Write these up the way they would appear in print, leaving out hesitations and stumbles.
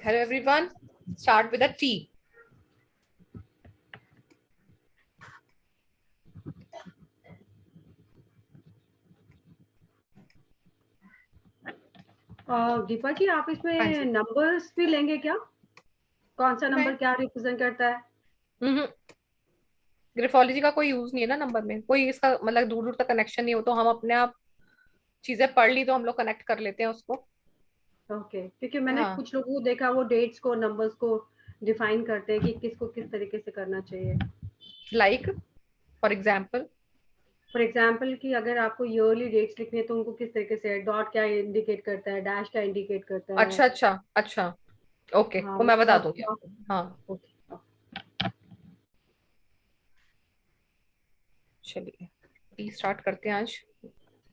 Hello everyone. Start with a T. Deepa जी, आप हाँ इसमें जी। नंबर्स भी लेंगे क्या? कौन सा नंबर नहीं, क्या रिप्रेजेंट करता है? ग्राफोलॉजी का कोई यूज नहीं है ना नंबर में, कोई इसका मतलब दूर दूर तक कनेक्शन नहीं हो, तो हम अपने आप चीजें पढ़ ली तो हम लोग कनेक्ट कर लेते हैं उसको। ओके, क्योंकि मैंने हाँ, कुछ लोगों को देखा, वो डेट्स को, नंबर्स को डिफाइन करते हैं कि किसको किस तरीके से करना चाहिए। Like for example. For example कि अगर आपको ईयरली डेट्स लिखनी है तो उनको किस तरीके से, डॉट क्या इंडिकेट करता है, डैश क्या इंडिकेट करता है। अच्छा अच्छा अच्छा, ओके, हाँ, वो मैं वो बता आप, दूंगी आपको। हाँ, ओके। चलिए टी स्टार्ट करते हैं आज।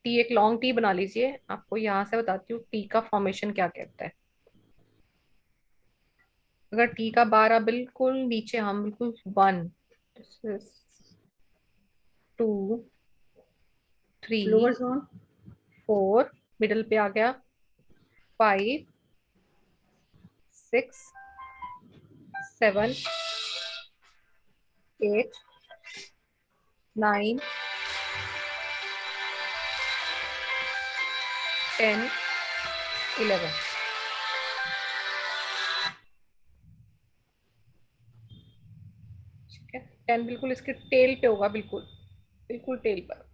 टी एक लॉन्ग टी बना लीजिए, आपको यहाँ से बताती हूँ टी का फॉर्मेशन क्या कहता है। अगर टी का बार आप बिल्कुल नीचे, हम बिल्कुल 1, 2, 3, लोअर जोन। 4, मिडल पे आ गया, 5, 6, 7, 8, 9, 10, 11। ठीक है, 10 बिल्कुल इसके टेल पे होगा, बिल्कुल बिल्कुल टेल पर।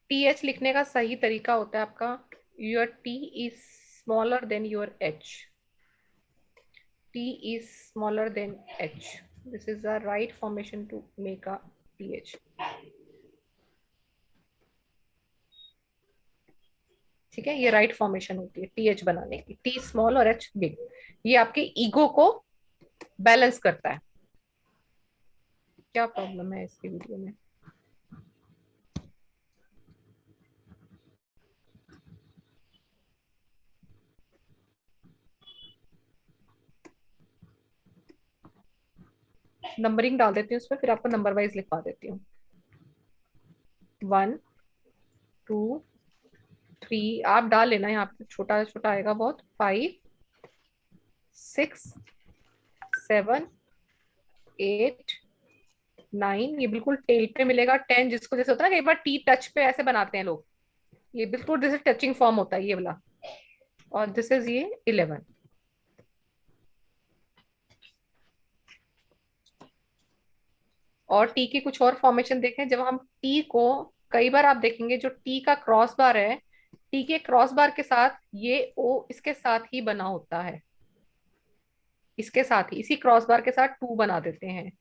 टी एच लिखने का सही तरीका होता है आपका, your T is smaller than your H. T is smaller than H, this is the right formation to make a T H. ठीक है, ये राइट फॉर्मेशन होती है टी एच बनाने की, टी स्मॉल और एच बिग। ये आपके ईगो को बैलेंस करता है। क्या प्रॉब्लम है इसकी वीडियो में? नंबरिंग डाल देती हूँ उसमें, फिर आपको नंबर वाइज लिखवा देती हूँ। 1, 2, 3 आप डाल लेना, यहाँ पे छोटा छोटा आएगा बहुत। 5, 6, 7, 8, 9, ये बिल्कुल टेल पे मिलेगा। 10 जिसको जैसे होता है ना, कई बार टी टच पे ऐसे बनाते हैं लोग, ये बिल्कुल जैसे टचिंग फॉर्म होता है ये वाला। और दिस इज ये 11। और टी की कुछ और फॉर्मेशन देखें, जब हम टी को, कई बार आप देखेंगे जो टी का क्रॉस बार है, टी के क्रॉस बार के साथ ये ओ इसके साथ ही बना होता है, इसके साथ ही, इसी क्रॉस बार के साथ 2 बना देते हैं।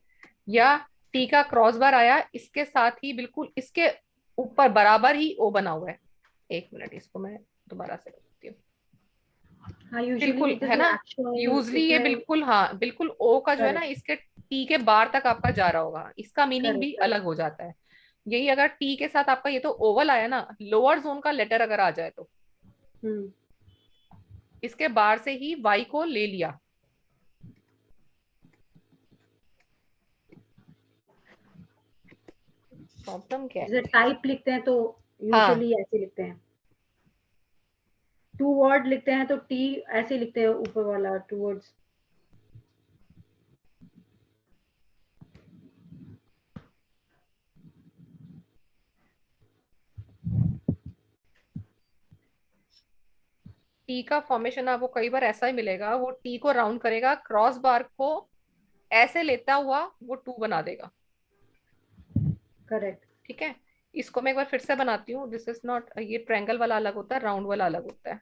या टी का क्रॉस बार आया, इसके साथ ही बिल्कुल इसके ऊपर बराबर ही ओ बना हुआ है। एक मिनट, इसको मैं दोबारा से करती हूँ। हाँ, यूजुअली बिल्कुल है जैसे ना, एक्शन यूजली ये इसमें। बिल्कुल, हाँ बिल्कुल ओ का जो है ना, करेक्ट, इसके टी के बार तक आपका जा रहा होगा, इसका मीनिंग भी करेक्ट, करेक्ट। अलग हो जाता है। यही अगर टी के साथ आपका ये तो ओवल आया ना, लोअर जोन का लेटर अगर आ जाए तो हम्म। इसके बार से ही वाई को ले लिया। प्रॉब्लम क्या जैसे है? टाइप लिखते हैं तो हाँ, यूजुअली ऐसे लिखते हैं। टू वर्ड लिखते हैं तो टी ऐसे लिखते हैं, ऊपर वाला टू वर्ड्स। टी का फॉर्मेशन आपको कई बार ऐसा ही मिलेगा, वो टी को राउंड करेगा, क्रॉस बार को ऐसे लेता हुआ वो 2 बना देगा। करेक्ट। ठीक है, इसको मैं एक बार फिर से बनाती हूँ। दिस इज नॉट, ये ट्रायंगल वाला अलग होता है, राउंड वाला अलग होता है।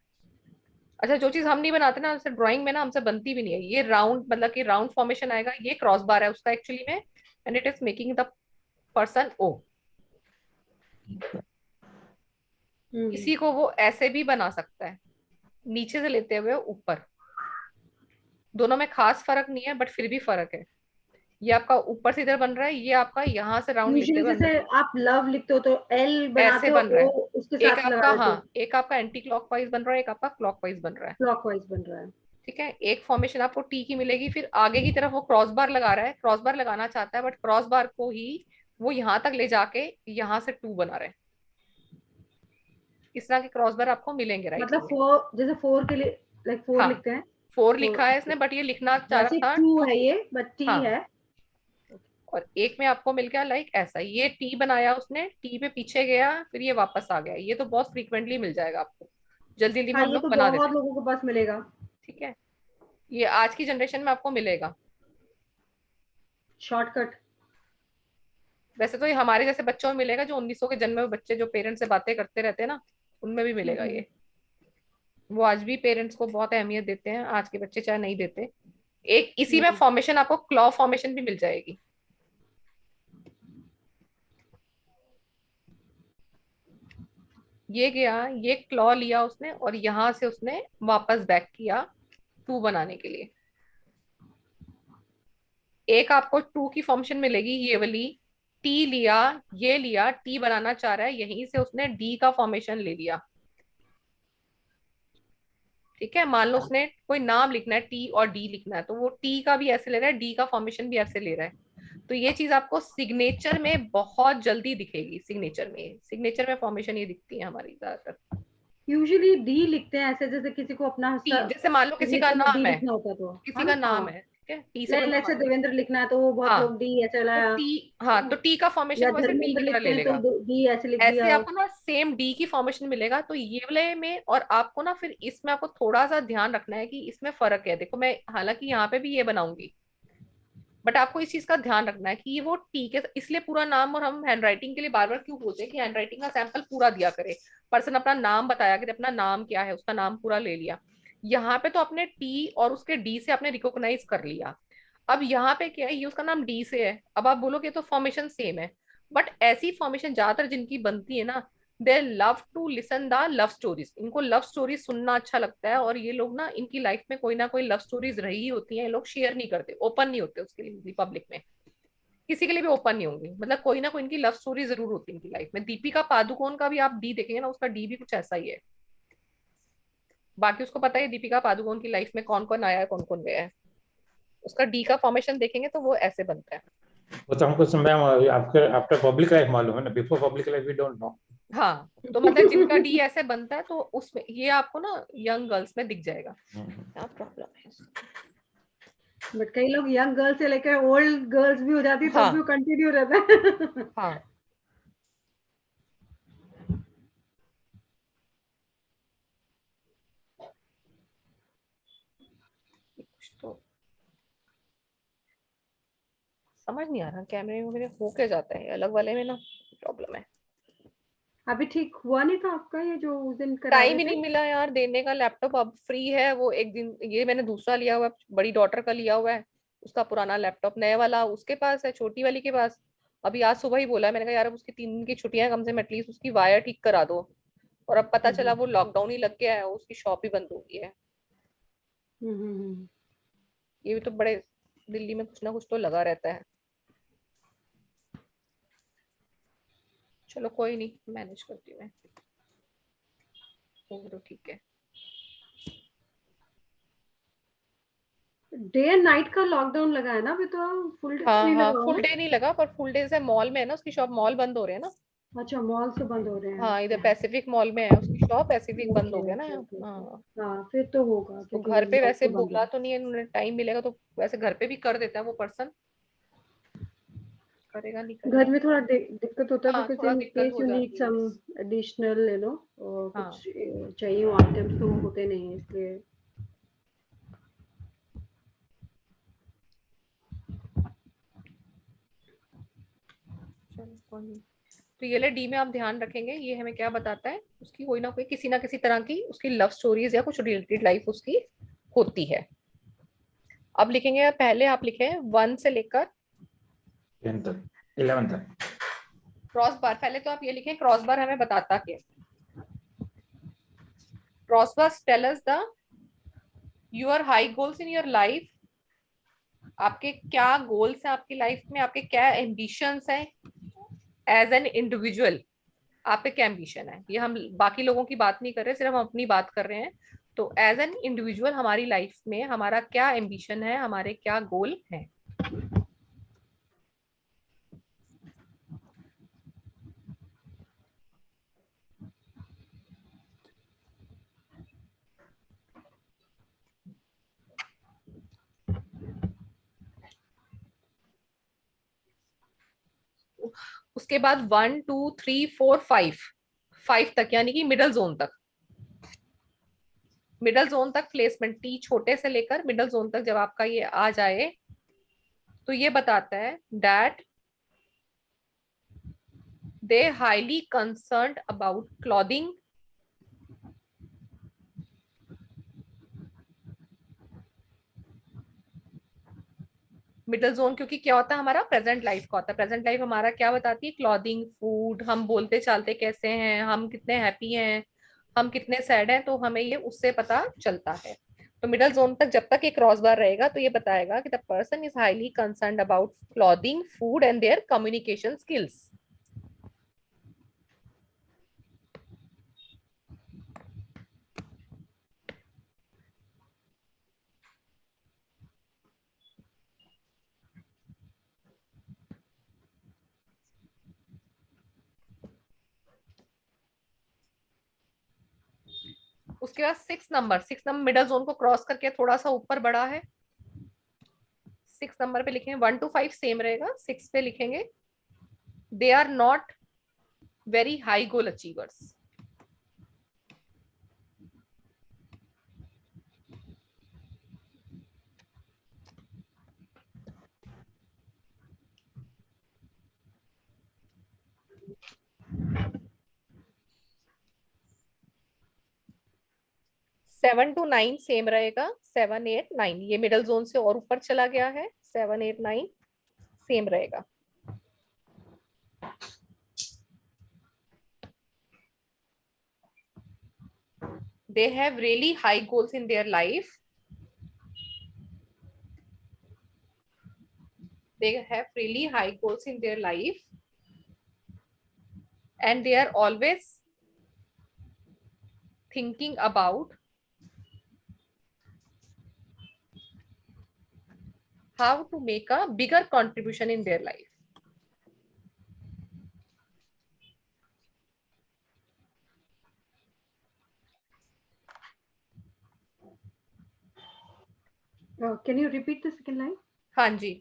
अच्छा, जो चीज हम नहीं बनाते ना, जैसे ड्राइंग में ना हमसे बनती भी नहीं है, ये राउंड मतलब कि राउंड फॉर्मेशन आएगा, ये क्रॉस बार है उसका एक्चुअली में, and it is making the person ओ। हम्म। इसी को वो ऐसे भी बना सकता है, नीचे से लेते हुए ऊपर। दोनों में खास फर्क नहीं है, बट फिर भी फर्क है। ये आपका ऊपर से इधर बन रहा है, ये आपका यहाँ से राउंड लेते यूजुअली हुए जैसे अंदर आप लव लिखते हो तो एल ऐसे बनाते हो, बन रहा ओ है। उसके एक साथ लगा आपका, देते हाँ, हो। एक आपका एंटी क्लॉकवाइज बन रहा है, एक आपका क्लॉकवाइज बन रहा है। क्लॉकवाइज बन रहा है। ठीक है, एक फॉर्मेशन आपको टी की मिलेगी, फिर आगे की तरफ वो क्रॉस बार लगा रहा है, क्रॉस बार लगाना चाहता है, बट क्रॉस बार को ही वो यहाँ तक ले जाके यहाँ से 2 बना रहे हैं। इस तरह के क्रॉस बार आपको मिलेंगे राइटिंग मतलब में। फोर, जैसे फोर के लिए लाइक फोर हाँ, लिखते हैं। 4 फोर, लिखा है इसने, बट ये लिखना चाह रहा वैसे था टू 2। है ये, बट टी हाँ, है। और एक में आपको मिल गया लाइक ऐसा, ये टी बनाया उसने, टी पे पीछे गया, फिर ये वापस आ गया। ये तो बहुत फ्रीक्वेंटली मिल जाएगा आपको, जल्दी जल्दी में हाँ, हम ये लोग तो बना बहुत देते हैं। लोगों के पास मिलेगा। ठीक है, ये आज की जनरेशन में आपको मिलेगा। शॉर्टकट। वैसे तो ये हमारे जैसे बच्चों में मिलेगा, जो 1900 के जन्मे हुए बच्चे जो पेरेंट्स से बातें करते रहते हैं ना, उनमें भी मिलेगा हम्म। ये। वो आज भी पेरेंट्स को बहुत अहमियत देते हैं, आज के बच्चे चाहे नहीं देते। एक इसी में हम्म। फॉर्मेशन आपको क्लॉ फॉर्मेशन भी मिल जाएगी। ये गया, ये क्लॉ लिया उसने और यहां से उसने वापस बैक किया टू बनाने के लिए। एक आपको टू की फॉर्मेशन मिलेगी ये वाली, टी लिया, ये लिया, टी बनाना चाह रहा है, यहीं से उसने डी का फॉर्मेशन ले लिया। ठीक है, मान लो उसने कोई नाम लिखना है, टी और डी लिखना है, तो वो टी का भी ऐसे ले रहा है, डी का फॉर्मेशन भी ऐसे ले रहा है। तो ये चीज आपको सिग्नेचर में बहुत जल्दी दिखेगी। सिग्नेचर में फॉर्मेशन ये दिखती है हमारी ज्यादातर। यूजुअली डी लिखते हैं ऐसे, जैसे किसी को अपना टी जैसे मान लो किसी का सिग्नेचर में डी नाम है, लिखना होता है तो। किसी है का ना? हाँ, नाम है, ठीक है, टी से कोई लेट्स से नाम है। देवेंद्र लिखना है तो वो बहुत हाँ, लोग डी ऐसे तो लाया। टी, हाँ तो टी का फॉर्मेशन या वो ऐसे टी धर्मेंद्र की तरह लिखते ले हैं तो लेगा। डी ऐसे लिख ऐसे दिया। आपको ना सेम डी की फॉर्मेशन मिलेगा, तो ये वाले में। और आपको ना फिर इसमें आपको थोड़ा सा ध्यान रखना है कि इसमें फर्क है। देखो मैं हालांकि यहाँ पे भी ये बनाऊंगी, बट आपको इस चीज का ध्यान रखना है कि ये वो टी के इसलिए पूरा नाम, और हम हैंडराइटिंग के लिए बार बार क्यों बोलते हैं कि हैंडराइटिंग का सैंपल पूरा दिया करे। पर्सन अपना नाम बताया कि अपना नाम क्या है, उसका नाम पूरा ले लिया। यहाँ पे तो अपने टी और उसके डी से आपने रिकॉग्नाइज कर लिया। अब यहाँ पे क्या है, ये उसका नाम डी से है, अब आप बोलोगे तो फॉर्मेशन सेम है। बट ऐसी फॉर्मेशन ज्यादातर जिनकी बनती है ना, they love to listen the love stories. इनको लव स्टोरीज सुनना अच्छा लगता है, और ये लोग ना, इनकी लाइफ में कोई ना कोई लव स्टोरीज रही होती है, ये लोग शेयर नहीं करते, ओपन नहीं होते उसके लिए पब्लिक में। किसी के लिए भी ओपन नहीं होंगे, मतलब कोई ना कोई इनकी लव स्टोरी जरूर होती है इनकी लाइफ में। दीपिका पादुकोण का भी आप डी देखेंगे ना, उसका डी भी कुछ ऐसा ही है। बाकी उसको पता है दीपिका पादुकोण की लाइफ में कौन कौन आया है, कौन कौन गया है। उसका डी का फॉर्मेशन देखेंगे तो वो ऐसे बनता है। वो तो हमको ma'am after after public life मालूम है ना, before public life we don't know. हाँ, तो मतलब जिनका डी ऐसे बनता है तो उसमें ये आपको ना यंग गर्ल्स में दिख जाएगा। क्या प्रॉब्लम है? बट कई लोग यंग गर्ल्स से लेकर ओल्ड गर्ल्स भी हो जाती है, तब भी हाँ, वो कंटिन्यू रहता है। हाँ, कुछ तो समझ नहीं आ रहा, कैमरे में मेरे हो क्या जाता है, अलग वाले में ना प्रॉब्लम है। अभी ठीक हुआ नहीं था आपका ये जो उस दिन करा टाइम रहे ही थे? नहीं मिला यार देने का। लैपटॉप अब फ्री है, वो एक दिन ये मैंने दूसरा लिया हुआ है, बड़ी डॉटर का लिया हुआ है। उसका पुराना लैपटॉप नए वाला उसके पास है, छोटी वाली के पास। अभी आज सुबह ही बोला है, मैंने कहा यार अब उसकी 3 दिन की छुट्टियां हैं, कम से कम एटलीस्ट उसकी वायर ठीक करा दो। और अब पता चला हम्म। वो लॉकडाउन ही लग गया है, उसकी शॉप ही बंद हो गई है। हम्म। ये भी तो बड़े, दिल्ली में कुछ ना कुछ तो लगा रहता है। चलो कोई नहीं, मैनेज करती हूँ मैं, वो तो ठीक है। डे एंड नाइट का लॉकडाउन लगा है ना अभी तो? फुल डे तो हाँ नहीं हाँ, लगा फुल होगा? डे नहीं लगा, पर फुल डे से मॉल में है ना, उसकी शॉप, मॉल बंद हो रहे हैं ना। अच्छा, मॉल से बंद हो रहे हैं, हाँ, इधर ओके। पैसिफिक मॉल में है उसकी शॉप, पैसिफिक बंद ओके हो गया ना। Okay okay okay. हाँ, हाँ, फिर तो होगा तो क्योंकि घर पे मॉल वैसे तो बंद बोला है। तो नहीं है उन्होंने, टाइम मिलेगा तो वैसे घर पे भी कर देता है वो पर्सन। करेगा नहीं घर करेगा। में थोड़ा दिक्कत होता है हाँ, बिकॉज थोड़ा इन दिक्कत केस हो यू नीड जाती है। सम एडिशनल कुछ हाँ, चाहिए हो आइटम्स तो वो होते नहीं है इसलिए। चलो कोई नहीं। तो ये ले डी में आप ध्यान रखेंगे, ये हमें क्या बताता है, उसकी कोई ना कोई किसी ना किसी तरह की उसकी लव स्टोरीज या कुछ रिलेटेड लाइफ उसकी होती है। अब लिखेंगे, पहले आप लिखे 1 से लेकर 10 तक, 11 तक। Cross bar. पहले तो आप ये लिखें, क्रॉस बार हमें बताता क्या, cross bar tell us the your high goals in your life. आपके क्या गोल्स हैं आपकी लाइफ में, आपके क्या एम्बिशंस हैं एज एन इंडिविजुअल। आपके क्या एम्बिशन है, ये हम बाकी लोगों की बात नहीं कर रहे, सिर्फ हम अपनी बात कर रहे हैं। तो एज एन इंडिविजुअल हमारी लाइफ में हमारा क्या एम्बिशन है, हमारे क्या गोल है। उसके बाद 1 2 3 4 5, 5 तक, यानी कि मिडल जोन तक। मिडल जोन तक प्लेसमेंट, टी छोटे से लेकर मिडल जोन तक जब आपका ये आ जाए तो ये बताता है that they highly concerned about clothing, middle zone, क्योंकि क्या होता है हमारा प्रेजेंट लाइफ का होता है। प्रेजेंट लाइफ हमारा क्या बताती है, क्लॉथिंग, फूड, हम बोलते चालते कैसे हैं, हम कितने हैप्पी हैं, हम कितने सैड हैं, तो हमें ये उससे पता चलता है। तो मिडल जोन तक जब तक ये क्रॉस बार रहेगा तो ये बताएगा कि the person is highly concerned about clothing, food and there communication skills. उसके बाद 6 नंबर, 6 नंबर मिडल जोन को क्रॉस करके थोड़ा सा ऊपर बढ़ा है। 6 नंबर पे लिखेंगे, 1 to 5 सेम रहेगा, 6 पे लिखेंगे they are not very high goal achievers. 7 to 9 same रहेगा, 7 8 9 ये मिडल जोन से और ऊपर चला गया है, 7 8 9 सेम रहेगा। They have really high goals in their life. They have really high goals in their life, and they are always thinking about how to make a bigger contribution in their life. Can you repeat the second line? हाँ जी,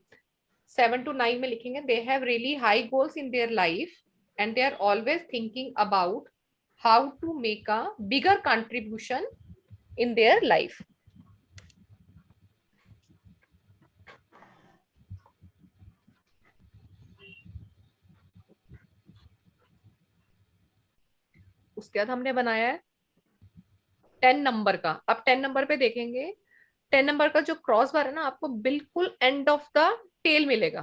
7 to 9 में लिखेंगे they have really high goals in their life and they are always thinking about how to make a bigger contribution in their life. उसके बाद हमने बनाया है 10 number का। अब 10 नंबर पे देखेंगे, 10 नंबर का जो क्रॉस बार है ना, आपको बिल्कुल एंड ऑफ द टेल मिलेगा,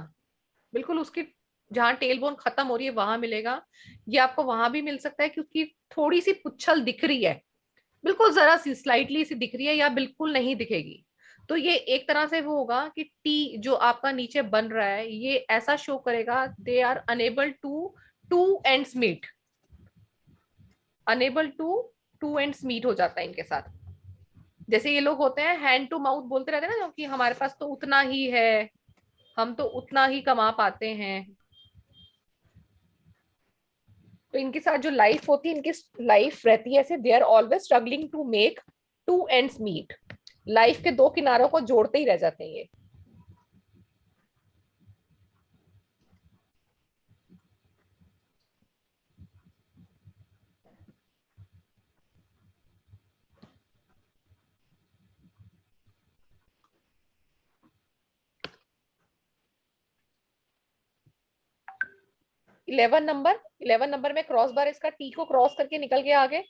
बिल्कुल उसकी जहां टेल बोन खत्म हो रही है वहां मिलेगा। ये आपको वहां भी मिल सकता है क्योंकि थोड़ी सी पुच्छल दिख रही है, बिल्कुल जरा सी स्लाइटली सी दिख रही है, या बिल्कुल नहीं दिखेगी। तो ये एक तरह से वो होगा कि टी जो आपका नीचे बन रहा है ये ऐसा शो करेगा they are unable to to ends meet, unable to to ends meet हो जाता है इनके साथ। जैसे ये लोग होते हैं हैंड टू माउथ बोलते रहते हैं ना, कि हमारे पास तो उतना ही है, हम तो उतना ही कमा पाते हैं। तो इनके साथ जो लाइफ होती है, इनकी लाइफ रहती है ऐसे, they are always struggling to make two ends meet, life के दो किनारों को जोड़ते ही रह जाते हैं ये। इलेवन नंबर में क्रॉस बार इसका टी को क्रॉस करके निकल गया आगे।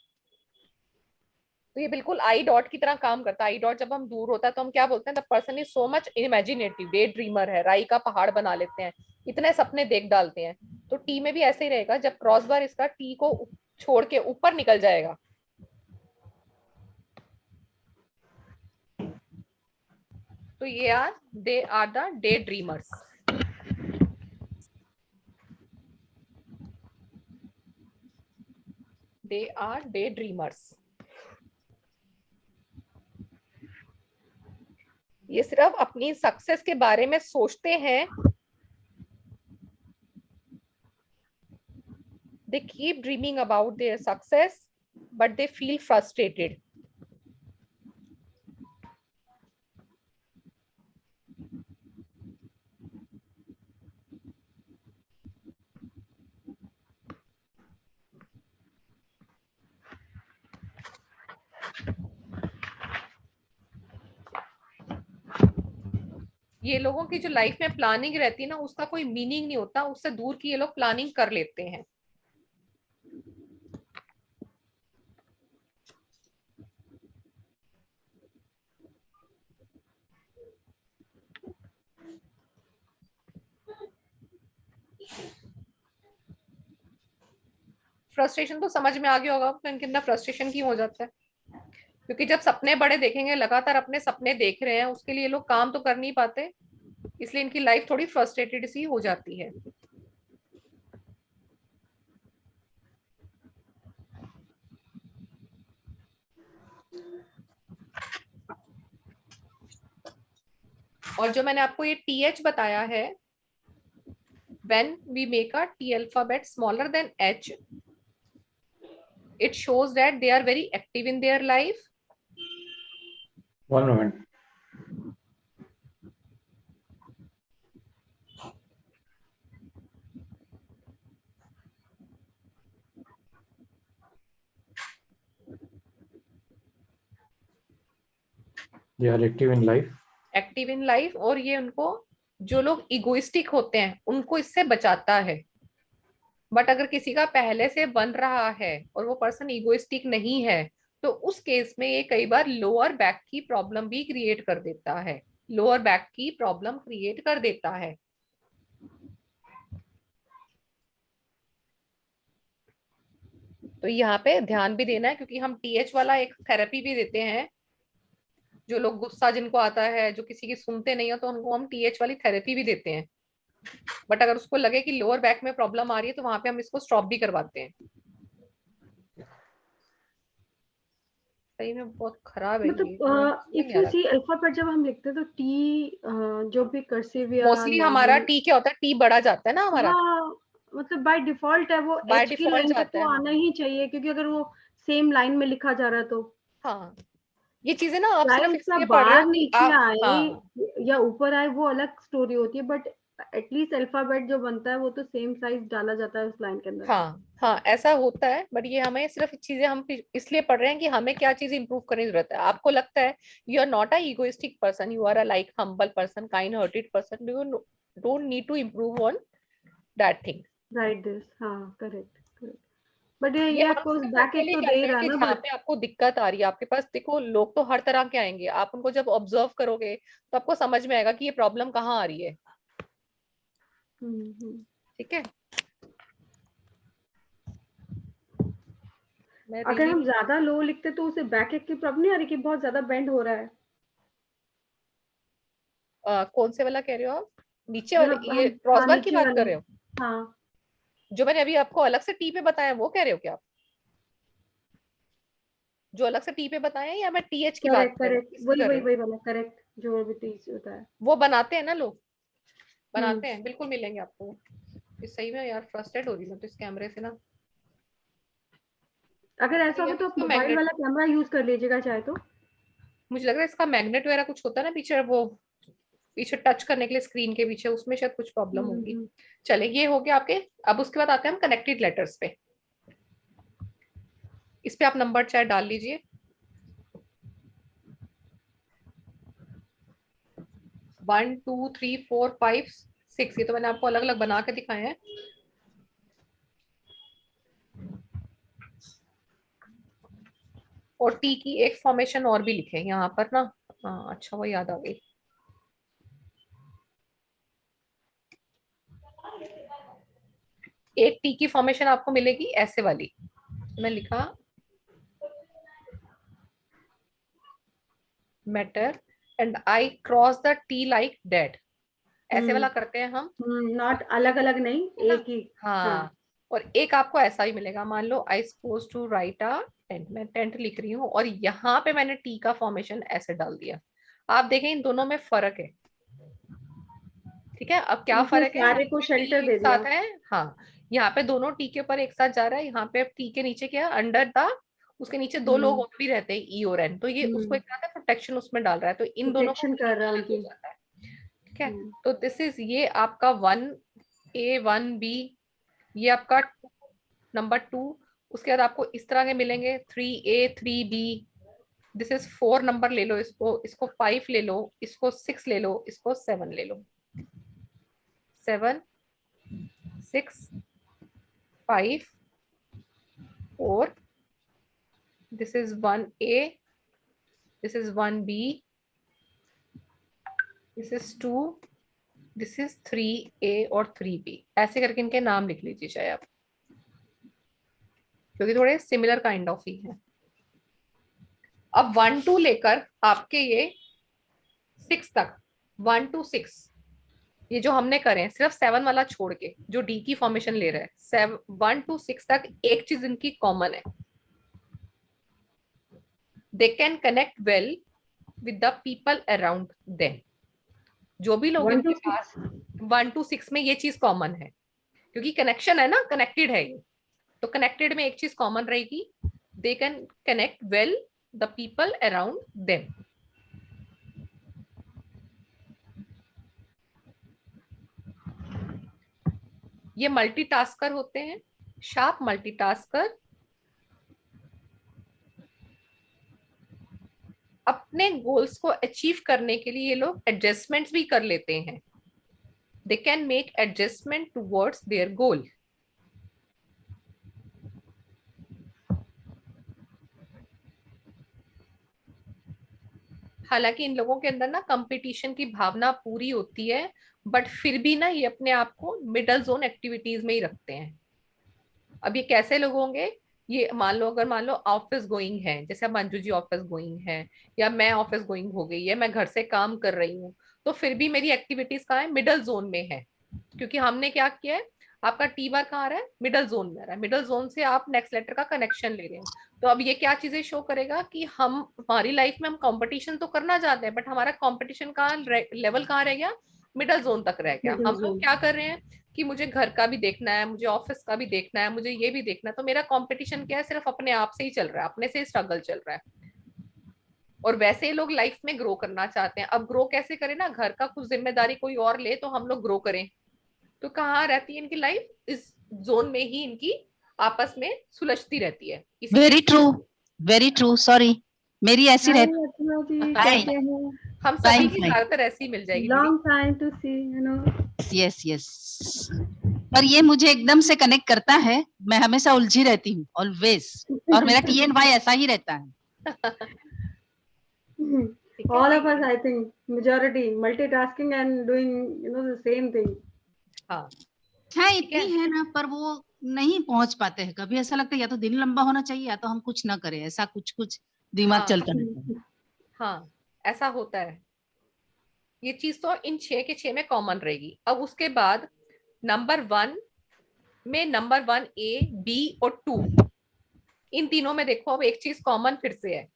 तो ये बिल्कुल आई डॉट की तरह काम करता है। आई डॉट जब हम दूर होता है तो हम क्या बोलते हैं, the person is so much imaginative, day dreamer है, राई का पहाड़ बना लेते हैं, इतने सपने देख डालते हैं। तो टी में भी ऐसे ही रहेगा, जब क्रॉस बार इसका टी को छोड़ के ऊपर निकल जाएगा तो ये are they are the day dreamers. They are day dreamers. ये सिर्फ अपनी सक्सेस के बारे में सोचते हैं, they keep dreaming about their success but they feel frustrated. ये लोगों की जो लाइफ में प्लानिंग रहती है ना, उसका कोई मीनिंग नहीं होता, उससे दूर की ये लोग प्लानिंग कर लेते हैं। फ्रस्ट्रेशन तो समझ में आ गया होगा कि इनके अंदर फ्रस्ट्रेशन क्यों हो जाता है, क्योंकि जब सपने बड़े देखेंगे, लगातार अपने सपने देख रहे हैं, उसके लिए लोग काम तो कर नहीं पाते, इसलिए इनकी लाइफ थोड़ी फ्रस्ट्रेटेड सी हो जाती है। और जो मैंने आपको ये TH बताया है, when we make a T alphabet smaller than H, it shows that they are very active in their life. One moment. They are active in life. Active in life, और ये उनको, जो लोग इगोइस्टिक होते हैं उनको इससे बचाता है। बट अगर किसी का पहले से बन रहा है और वो पर्सन इगोइस्टिक नहीं है, तो उस केस में ये कई बार लोअर बैक की प्रॉब्लम भी क्रिएट कर देता है, लोअर बैक की प्रॉब्लम क्रिएट कर देता है। तो यहाँ पे ध्यान भी देना है, क्योंकि हम TH वाला एक थेरेपी भी देते हैं। जो लोग गुस्सा जिनको आता है, जो किसी की सुनते नहीं हो, तो उनको हम TH वाली थेरेपी भी देते हैं। बट अगर उसको लगे कि लोअर बैक में प्रॉब्लम आ रही है, तो वहां पे हम इसको स्टॉप भी करवाते हैं। सही में बहुत खराब है ये, मतलब नहीं इफ आ यू रहा। सी अल्फाबेट जब हम लिखते हैं तो टी जो भी कर्सिव या मोस्टली हमारा नॉर्मल, T क्या होता है, T बड़ा जाता है ना हमारा, हाँ, मतलब बाय डिफॉल्ट है वो बाय एच की डिफॉल्ट लाइन तक जाता तो है। आना ही चाहिए, क्योंकि अगर वो सेम लाइन में लिखा जा रहा है तो हाँ, ये चीजें ना आप चाहे सिर्फ उसका इसलिए पढ़ रहे हो बाहर कि नीचे आप, हाँ आए या ऊपर आए वो अलग स्टोरी होती है, बट एटलीस्ट अल्फाबेट जो बनता है वो तो सेम साइज डाला जाता है उस लाइन के अंदर। हाँ हाँ, ऐसा होता है। बट ये हमें सिर्फ चीजें हम इसलिए पढ़ रहे हैं कि हमें क्या चीज इंप्रूव करने की जरूरत है। आपको लगता है you are not a egoistic person, you are a like humble person, kind hearted person, you don't need to improve on that thing. Right this, हाँ, करेक्ट करेक्ट। बट ये ये हम आपको सिर्फ बैक उसके एक लिए तो दे ही कहते हैं रहा है कि ना, जहाँ बट पे आपको दिक्कत आ रही है, आपके पास देखो लोग तो हर तरह के आएंगे, आप उनको जब ऑब्जर्व करोगे तो आपको समझ में आएगा कि ये प्रॉब्लम कहाँ आ रही है। हम्म। ठीक है, मैं अगर रियली, हम ज्यादा लो लिखते तो उसे बैक एक की प्रॉब्लम नहीं आ रही कि बहुत ज्यादा बेंड हो रहा है? कौन से वाला कह रहे हो आप, नीचे वाले, मतलब ये हम, हाँ, क्रॉसबार की नीचे बात वाली, कर रहे हो? हाँ, जो मैंने अभी आपको अलग से T पे बताया वो कह रहे हो क्या आप? जो अलग से T पे बताया है, या मैं TH की बात करेक्ट कर रही हूँ, करेक्ट, किसकी वही कर वही रहे हो? वही वाला करेक्ट, जो अभी 30 होता है। वो बनाते हैं ना लोग, हम्म। बनाते हैं, बिल्कुल मिलेंगे आपको। इस सही में यार फ्रस्ट्रेट हो रही हूँ तो इस कैमरे से ना। अगर अच्छा, ऐसा ये हो ना तो आप इसका मोबाइल मैग्नेट, वाला कैमरा यूज कर लीजिएगा चाहे तो। मुझे लग रहा है इसका मैग्नेट वगैरह कुछ होता है ना पीछे, वो पीछे टच करने के लिए स्क्रीन के पीछे, उसमें शायद कुछ प्रॉब्लम होगी। हम्म। चले, ये हो गया आपके। अब उसके बाद आते हैं हम कनेक्टेड लेटर्स पे। इस पे आप नंबर चाहे डाल लीजिए, 1 2 3 4 5 6। ये तो मैंने आपको अलग अलग बना के दिखाए हैं। और T की एक फॉर्मेशन और भी लिखे यहाँ पर ना। हाँ अच्छा, वो याद आ गई। एक T की फॉर्मेशन आपको मिलेगी ऐसे वाली, मैं लिखा matter and I cross the T like dead, ऐसे वाला हम्म। करते हैं हम। नॉट अलग अलग नहीं, है ना, एक ही। हाँ। हाँ। और एक आपको ऐसा ही मिलेगा, मान लो I suppose to write a tent, मैं टेंट लिख रही हूँ और यहाँ पे मैंने T का फॉर्मेशन ऐसे डाल दिया। आप देखें इन दोनों में फर्क है। ठीक है, अब क्या इसने फर्क है, यहाँ सारे को पे T शेल्टर एक दे दिया। साथ है। हाँ, यहाँ पे दोनों T के ऊपर एक साथ जा रहा है, यहाँ पे T के नीचे क्या है, अंडर द, उसके नीचे दो लोग हम्म। और भी रहते हैं, E और N, तो ये उसको हम्म। एक साथ प्रोटेक्शन उसमें डाल रहा है, तो इन दोनों का प्रोटेक्शन कर मीनिंग रहा है अलग हो उनकी। जाता है। ठीक है, हम्म। तो दिस इज, ये आपका 1A 1B, ये आपका नंबर 2। उसके बाद आपको इस तरह के मिलेंगे 3A 3B, this is 4 number ले लो, इसको 5 ले लो, इसको 6 ले लो, इसको 7 ले लो। 7 6 5 4, this is 1A, this is 1B, this is 2, this is 3A और 3B। ऐसे करके इनके नाम लिख लीजिए चाहे आप, क्योंकि थोड़े सिमिलर काइंड ऑफ ही है। अब 1 2 लेकर आपके ये 6 तक, 1 to 6 ये जो हमने करे हैं, सिर्फ 7 वाला छोड़ के जो डी की फॉर्मेशन ले रहा है, 1 to 6 तक एक चीज इनकी कॉमन है, they can connect well with the people around them. जो भी लोग इनके पास 1 to 6 में ये चीज कॉमन है, क्योंकि कनेक्शन है ना, कनेक्टेड है ये, तो कनेक्टेड में एक चीज कॉमन रहेगी, they can connect well the people around them. ये मल्टीटास्कर होते हैं, शार्प मल्टीटास्कर। अपने गोल्स को अचीव करने के लिए ये लोग एडजस्टमेंट्स भी कर लेते हैं, they can make adjustment towards their गोल। हालांकि इन लोगों के अंदर ना कंपटीशन की भावना पूरी होती है, बट फिर भी ना ये अपने आप को मिडल जोन एक्टिविटीज में ही रखते हैं। अब ये कैसे लोग होंगे, ये मान लो, अगर मान लो ऑफिस गोइंग है, जैसे अब मंजू जी ऑफिस गोइंग है, या मैं ऑफिस गोइंग हो गई है, मैं घर से काम कर रही हूँ, तो फिर भी मेरी एक्टिविटीज कहाँ है, मिडल जोन में है, क्योंकि हमने क्या किया है, आपका टी बार कहाँ आ रहा है, मिडल जोन में आ रहा है, मिडल जोन से आप नेक्स्ट लेटर का कनेक्शन ले रहे हैं। तो अब ये क्या चीजें शो करेगा कि हम, हमारी लाइफ में हम कंपटीशन तो करना चाहते हैं, बट हमारा कंपटीशन का लेवल कहाँ रह गया, मिडल जोन तक रह गया। हम लोग क्या कर रहे हैं कि मुझे घर का भी देखना है, मुझे ऑफिस का भी देखना है, मुझे ये भी देखना है, तो मेरा कंपटीशन क्या है, सिर्फ अपने आप से ही चल रहा है, अपने से ही स्ट्रगल चल रहा है। और वैसे ही लोग लाइफ में ग्रो करना चाहते हैं। अब ग्रो कैसे करें ना, घर का कुछ जिम्मेदारी कोई और ले तो हम लोग ग्रो करें, तो कहाँ रहती है इनकी लाइफ, इस जोन में ही इनकी आपस में सुलझती रहती है। Very true, very true. Sorry, मेरी ऐसी रहती जी, Hi. कैसे हैं? हम सभी Fine, की fine. ज्यादातर ऐसी ही मिल जाएगी long time to see, you know. Yes yes, पर ये मुझे एकदम से कनेक्ट करता है, मैं हमेशा उलझी रहती हूँ ऑलवेज, और मेरा TNY ऐसा ही रहता है। All of us, I think, majority multitasking and doing, you know, the same thing. हाँ, हाँ, इतनी है ना, पर वो नहीं पहुंच पाते हैं। कभी ऐसा लगता है या तो दिन लंबा होना चाहिए या तो हम कुछ ना करें, ऐसा कुछ कुछ दिमाग चलता रहता है। हाँ, ऐसा होता है। ये चीज तो इन 6 के 6 में कॉमन रहेगी। अब उसके बाद नंबर 1 में, नंबर 1 A, B और 2, इन तीनों में देखो अब एक चीज कॉमन फिर से है,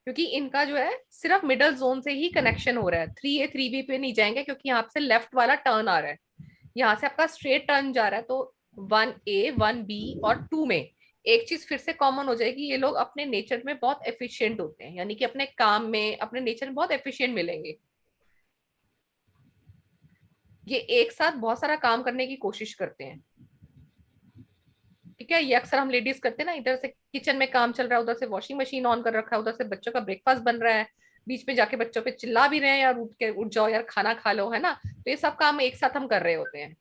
क्योंकि इनका जो है सिर्फ मिडल जोन से ही कनेक्शन हो रहा है। 3A 3B पे नहीं जाएंगे, क्योंकि यहाँ से लेफ्ट वाला टर्न आ रहा है, यहाँ से आपका स्ट्रेट टर्न जा रहा है। तो 1A 1B और 2 में एक चीज फिर से कॉमन हो जाएगी, ये लोग अपने नेचर में बहुत एफिशिएंट होते हैं, यानी कि अपने काम में, अपने नेचर में बहुत एफिशिएंट मिलेंगे। ये एक साथ बहुत सारा काम करने की कोशिश करते हैं, ठीक है। ये अक्सर हम लेडीज करते हैं ना, इधर से किचन में काम चल रहा है, उधर से वॉशिंग मशीन ऑन कर रखा है, उधर से बच्चों का ब्रेकफास्ट बन रहा है, बीच में जाके बच्चों पे चिल्ला भी रहे हैं, यार उठ जाओ यार, खाना खा लो, है ना। तो ये सब काम एक साथ हम कर रहे होते हैं।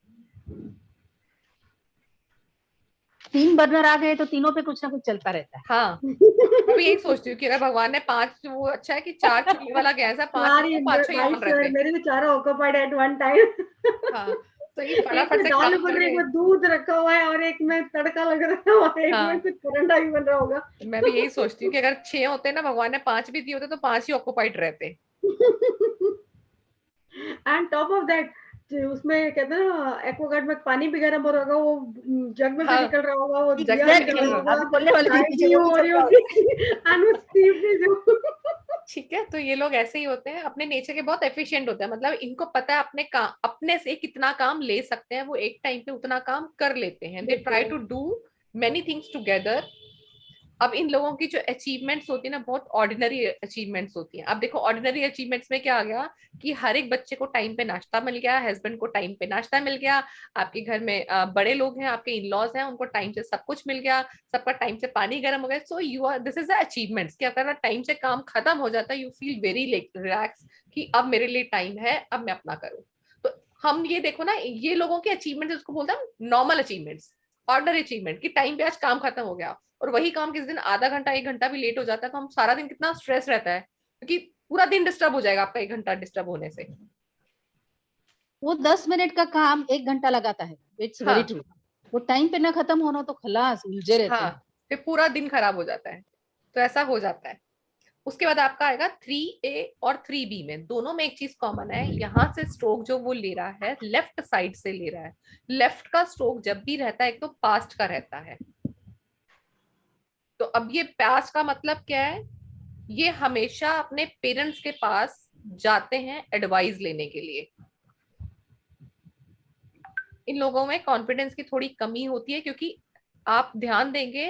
3 बर्नर आ गए तो तीनों पे कुछ ना कुछ चलता रहता है। हाँ, मैं भी यही सोचती हूँ कि अगर भगवान ने 5, वो अच्छा है कि 4 चूल्हे वाला गैस है, 5 ही ऑन रहते हैं। मेरे भी चारों ऑक्यूपाइड एट वन टाइम। हाँ, तो ये एक फटाफट में से दाल काम बन रही है, करके। एक में दूध रखा हुआ है और एक में तड़का लग रहा है और एक में कुछ परांठा भी बन रहा होगा। मैं भी यही सोचती हूँ कि अगर 6 होते ना, भगवान ने 5 भी दिए होते तो 5 ही ऑक्यूपाइड रहते। एंड टॉप ऑफ दैट, उसमें कहते हैं ना, एक्वागार्ड में पानी भी गर्म हो रहा होगा, वो जग में से निकल रहा होगा, वो दिया भी जल रहा होगा, बोलने वाली थी पीछे वो हो भी रही चल रहा होगी एंड वो स्टीम भी जो। ठीक है, तो ये लोग ऐसे ही होते हैं, अपने नेचर के बहुत एफिशिएंट होते हैं, मतलब इनको पता है अपने काम, अपने से कितना काम ले सकते हैं, वो एक टाइम पे उतना काम कर लेते हैं। They try to do many things together अब इन लोगों की जो अचीवमेंट्स होती है ना, बहुत ऑर्डिनरी अचीवमेंट्स होती हैं। अब देखो ऑर्डिनरी अचीवमेंट्स में क्या आ गया कि हर एक बच्चे को टाइम पे नाश्ता मिल गया, हस्बैंड को टाइम पे नाश्ता मिल गया, आपके घर में बड़े लोग हैं, आपके इन लॉज हैं, उनको टाइम से सब कुछ मिल गया, सबका टाइम से पानी गर्म हो गया। So you are, this is the achievements कि अगर टाइम से काम खत्म हो जाता है, यू फील वेरी रिलैक्स कि अब मेरे लिए टाइम है, अब मैं अपना करूँ। तो हम ये देखो ना, ये लोगों के अचीवमेंट उसको बोलते हैं नॉर्मल अचीवमेंट्स, ऑर्डनरी अचीवमेंट, कि टाइम पे आज काम खत्म हो गया। और वही काम किस दिन आधा घंटा 1 घंटा भी लेट हो जाता है तो हम सारा दिन कितना स्ट्रेस रहता है, क्योंकि पूरा दिन डिस्टर्ब हो जाएगा आपका 1 घंटा डिस्टर्ब होने से। वो 10 मिनट का काम 1 घंटा लगाता है, इट्स वेरी हाँ ट्रू। वो टाइम पे ना खत्म होना तो खलास उलझे रहते हाँ, हैं। फिर पूरा दिन खराब हो जाता है। तो ऐसा हो जाता है। उसके बाद आपका आएगा 3A और 3B में, दोनों में एक चीज कॉमन है, यहाँ से स्ट्रोक जो वो ले रहा है लेफ्ट साइड से ले रहा है। लेफ्ट का स्ट्रोक जब भी रहता है एक तो पास्ट का रहता है। तो अब ये पास्ट का मतलब क्या है, ये हमेशा अपने पेरेंट्स के पास जाते हैं एडवाइस लेने के लिए। इन लोगों में कॉन्फिडेंस की थोड़ी कमी होती है, क्योंकि आप ध्यान देंगे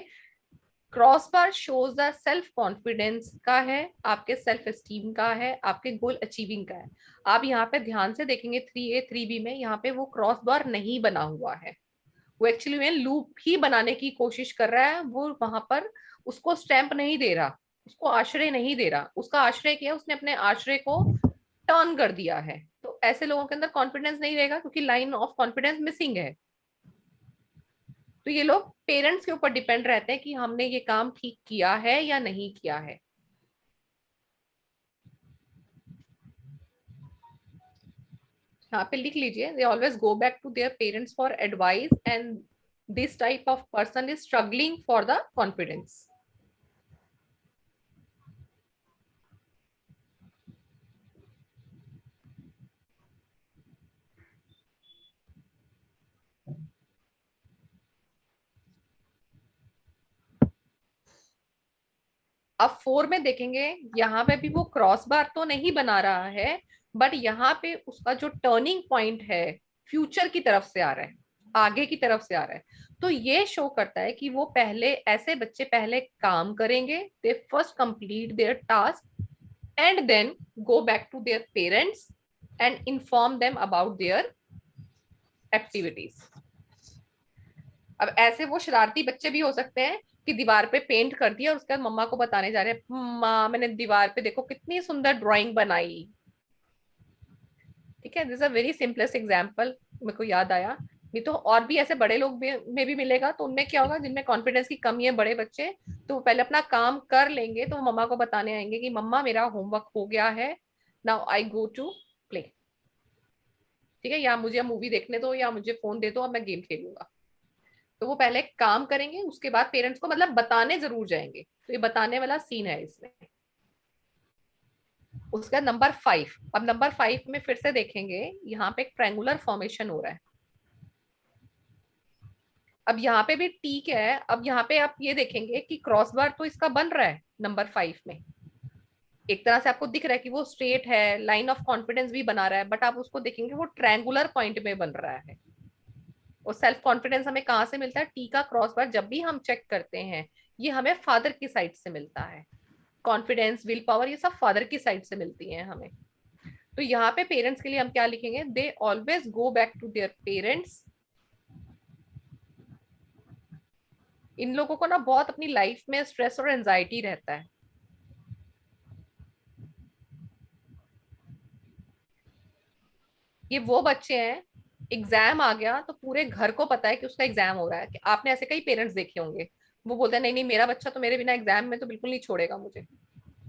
cross bar shows the self confidence का है, आपके सेल्फ एस्टीम का है, आपके गोल अचीविंग का है। आप यहाँ पे ध्यान से देखेंगे 3A 3B में, यहाँ पे वो क्रॉस बार नहीं बना हुआ है, वो एक्चुअली में लूप ही बनाने की कोशिश कर रहा है। वो वहां पर उसको स्टैंप नहीं दे रहा, उसको आश्रय नहीं दे रहा, उसका आश्रय किया उसने, अपने आश्रय को टर्न कर दिया है। तो ऐसे लोगों के अंदर कॉन्फिडेंस नहीं रहेगा, क्योंकि लाइन ऑफ कॉन्फिडेंस मिसिंग है। तो ये लोग पेरेंट्स के ऊपर डिपेंड रहते हैं कि हमने ये काम ठीक किया है या नहीं किया है। यहाँ पे लिख लीजिए, they always go back to their parents for advice and this type of person is struggling for the confidence. अब 4 में देखेंगे, यहाँ पे भी वो क्रॉस बार तो नहीं बना रहा है, बट यहाँ पे उसका जो टर्निंग पॉइंट है फ्यूचर की तरफ से आ रहा है, आगे की तरफ से आ रहा है। तो ये शो करता है कि वो पहले, ऐसे बच्चे पहले काम करेंगे, they first complete their task and then go back to their parents and inform them about their activities. अब ऐसे वो शरारती बच्चे भी हो सकते हैं कि दीवार पे पेंट कर दिया और उसके बाद मम्मा को बताने जा रहे हैं, माँ मैंने दीवार पे देखो कितनी सुंदर ड्राइंग बनाई। ठीक है, this a very simplest example मेरे को याद आया। नहीं तो और भी ऐसे बड़े लोग में भी मिलेगा, तो उनमें क्या होगा, जिनमें कॉन्फिडेंस की कमी है, बड़े बच्चे, तो वो पहले अपना काम कर लेंगे तो मम्मा को बताने आएंगे कि मम्मा मेरा होमवर्क हो गया है, now I go to play. ठीक है, या मुझे मूवी देखने दो, या मुझे फोन दे दो, अब मैं गेम खेलूंगा। तो वो पहले काम करेंगे, उसके बाद पेरेंट्स को मतलब बताने जरूर जाएंगे। तो ये बताने वाला सीन है इसमें। उसका नंबर 5, अब नंबर 5 में फिर से देखेंगे, यहाँ पे एक ट्रायंगुलर फॉर्मेशन हो रहा है। अब यहाँ पे भी ठीक है। अब यहाँ पे आप ये देखेंगे कि क्रॉस बार तो इसका बन रहा है नंबर 5 में, एक तरह से आपको दिख रहा है कि वो स्ट्रेट है, लाइन ऑफ कॉन्फिडेंस भी बना रहा है, बट आप उसको देखेंगे वो ट्रायंगुलर पॉइंट में बन रहा है। और सेल्फ कॉन्फिडेंस हमें कहाँ से मिलता है, टी का क्रॉस बार जब भी हम चेक करते हैं, ये हमें फादर की साइड से मिलता है। कॉन्फिडेंस, विल पावर, ये सब फादर की साइड से मिलती है हमें। तो यहाँ पे पेरेंट्स के लिए हम क्या लिखेंगे, they always go back to their parents. इन लोगों को ना बहुत अपनी लाइफ में स्ट्रेस और एंजाइटी रहता है। ये वो बच्चे हैं, एग्जाम आ गया तो पूरे घर को पता है कि उसका एग्जाम हो रहा है। कि आपने ऐसे कई पेरेंट्स देखे होंगे, वो बोलते हैं नहीं नहीं मेरा बच्चा तो मेरे बिना एग्जाम में तो बिल्कुल नहीं छोड़ेगा मुझे।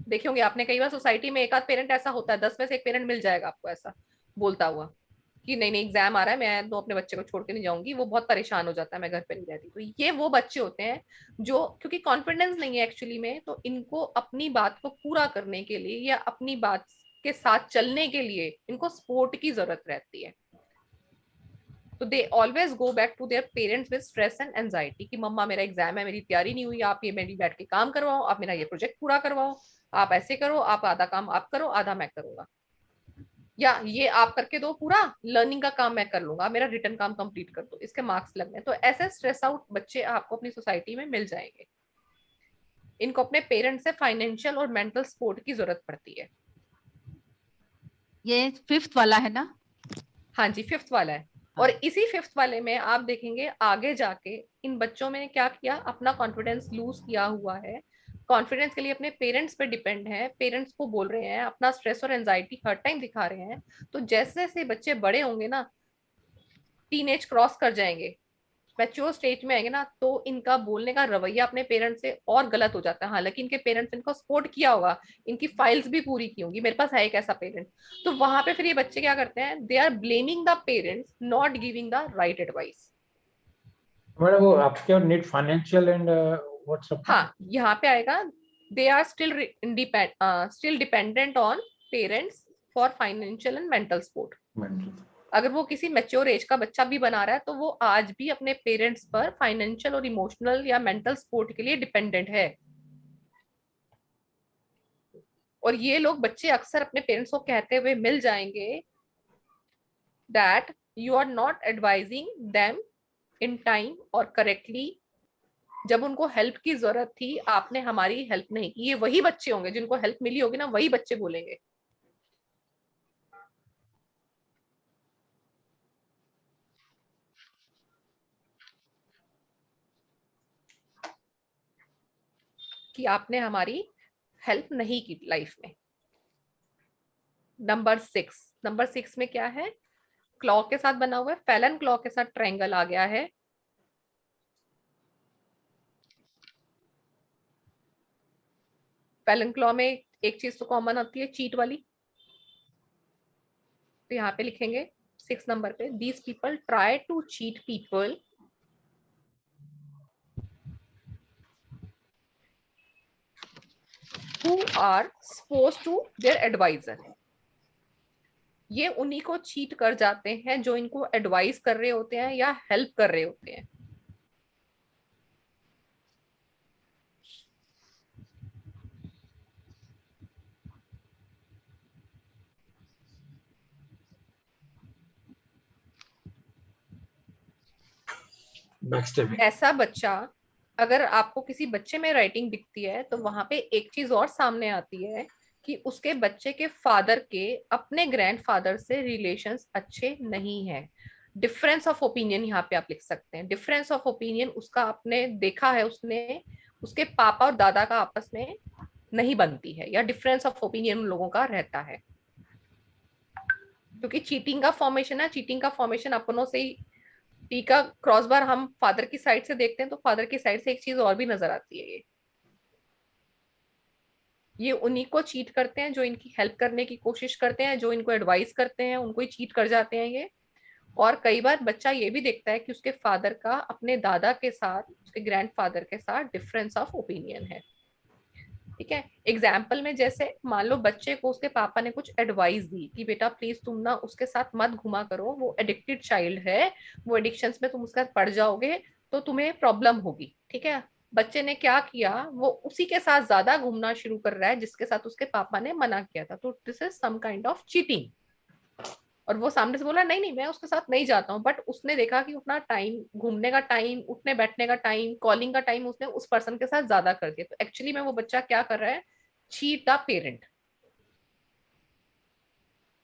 देखे होंगे आपने कई बार सोसाइटी में, एक आध पेरेंट ऐसा होता है, 10 में से एक पेरेंट मिल जाएगा आपको ऐसा बोलता हुआ कि नहीं नहीं एग्जाम आ रहा है, मैं तो अपने बच्चे को छोड़ के नहीं जाऊंगी, वो बहुत परेशान हो जाता है, मैं घर पे नहीं रहती। तो ये वो बच्चे होते हैं जो, क्योंकि कॉन्फिडेंस नहीं है एक्चुअली में, तो इनको अपनी बात को पूरा करने के लिए या अपनी बात के साथ चलने के लिए इनको सपोर्ट की जरूरत रहती है। तो they always go back to their parents with stress and anxiety कि मम्मा मेरा एग्जाम है, मेरी तैयारी नहीं हुई, आप ये मेरी बैठ के काम करवाओ, आप मेरा ये प्रोजेक्ट पूरा करवाओ, आप ऐसे करो, आप आधा काम आप करो, आधा मैं करूंगा, या ये आप करके दो पूरा, लर्निंग का काम मैं कर लूंगा, मेरा रिटर्न काम कंप्लीट कर दो, इसके मार्क्स लगने। तो ऐसे स्ट्रेस आउट बच्चे आपको अपनी सोसाइटी में मिल जाएंगे। इनको अपने पेरेंट्स से फाइनेंशियल और मेंटल सपोर्ट की जरूरत पड़ती है। ये 5th वाला है ना? हाँ जी, 5th वाला है। और इसी 5th वाले में आप देखेंगे आगे जाके इन बच्चों में क्या किया, अपना कॉन्फिडेंस लूज किया हुआ है, कॉन्फिडेंस के लिए अपने पेरेंट्स पे डिपेंड है, पेरेंट्स को बोल रहे हैं, अपना स्ट्रेस और एंजाइटी हर टाइम दिखा रहे हैं। तो जैसे जैसे बच्चे बड़े होंगे ना, टीनेज क्रॉस कर जाएंगे, मैच्योर स्टेज में आएंगे ना, तो इनका बोलने का रवैया अपने पेरेंट्स से और गलत हो जाता है। हालांकि इनके पेरेंट्स इनको सपोर्ट किया होगा, इनकी फाइल्स भी पूरी की होंगी, मेरे पास है एक ऐसा पेरेंट। तो वहां पे फिर ये बच्चे क्या करते हैं, they are blaming the parents not giving the right advice. Madam वो आपके need financial and what support? हाँ, यहाँ पे आएगा, they are still dependent on parents for financial and mental support. अगर वो किसी मैच्योर एज का बच्चा भी बना रहा है तो वो आज भी अपने पेरेंट्स पर फाइनेंशियल और इमोशनल या मेंटल सपोर्ट के लिए डिपेंडेंट है। और ये लोग बच्चे अक्सर अपने पेरेंट्स को कहते हुए मिल जाएंगे that you are not advising them in time और करेक्टली। जब उनको हेल्प की जरूरत थी आपने हमारी हेल्प नहीं की। ये वही बच्चे होंगे जिनको हेल्प मिली होगी ना, वही बच्चे बोलेंगे। कि आपने हमारी हेल्प नहीं की लाइफ में। नंबर 6 में क्या है, क्लॉ के साथ बना हुआ है, फैलन क्लॉ के साथ ट्रायंगल आ गया है। फैलन क्लॉ में एक चीज तो कॉमन आती है, चीट वाली। तो यहाँ पे लिखेंगे 6 नंबर पे, these people try to cheat people who are supposed to their advisor। ये उन्हीं को चीट कर जाते हैं जो इनको एडवाइस कर रहे होते हैं या हेल्प कर रहे होते हैं। ऐसा बच्चा, अगर आपको किसी बच्चे में राइटिंग दिखती है तो वहां पे एक चीज और सामने आती है कि उसके बच्चे के फादर के अपने ग्रैंडफादर से रिलेशंस अच्छे नहीं है। डिफरेंस ऑफ ओपिनियन यहाँ पे आप लिख सकते हैं। डिफरेंस ऑफ ओपिनियन उसका आपने देखा है, उसने उसके पापा और दादा का आपस में नहीं बनती है, या डिफरेंस ऑफ ओपिनियन उन लोगों का रहता है। क्योंकि चीटिंग का फॉर्मेशन है, चीटिंग का फॉर्मेशन अपनों से ही, टी का क्रॉस बार हम फादर की साइड से देखते हैं तो फादर की साइड से एक चीज और भी नजर आती है। ये उन्हीं को चीट करते हैं जो इनकी हेल्प करने की कोशिश करते हैं, जो इनको एडवाइस करते हैं, उनको ही चीट कर जाते हैं ये। और कई बार बच्चा ये भी देखता है कि उसके फादर का अपने दादा के साथ, उसके ग्रैंडफादर के साथ डिफरेंस ऑफ ओपिनियन है। ठीक है, एग्जाम्पल में जैसे मान लो बच्चे को उसके पापा ने कुछ एडवाइस दी कि बेटा प्लीज तुम ना उसके साथ मत घुमा करो, वो एडिक्टेड चाइल्ड है, वो एडिक्शंस में तुम उसके साथ पड़ जाओगे तो तुम्हें प्रॉब्लम होगी। ठीक है, बच्चे ने क्या किया, वो उसी के साथ ज्यादा घूमना शुरू कर रहा है जिसके साथ उसके पापा ने मना किया था। तो this is some kind of cheating. और वो सामने से बोला नहीं नहीं मैं उसके साथ नहीं जाता हूँ, बट उसने देखा कि अपना टाइम, घूमने का टाइम, उठने बैठने का टाइम, कॉलिंग का टाइम उसने उस पर्सन के साथ ज्यादा कर दिया। तो एक्चुअली में वो बच्चा क्या कर रहा है, चीट द पेरेंट।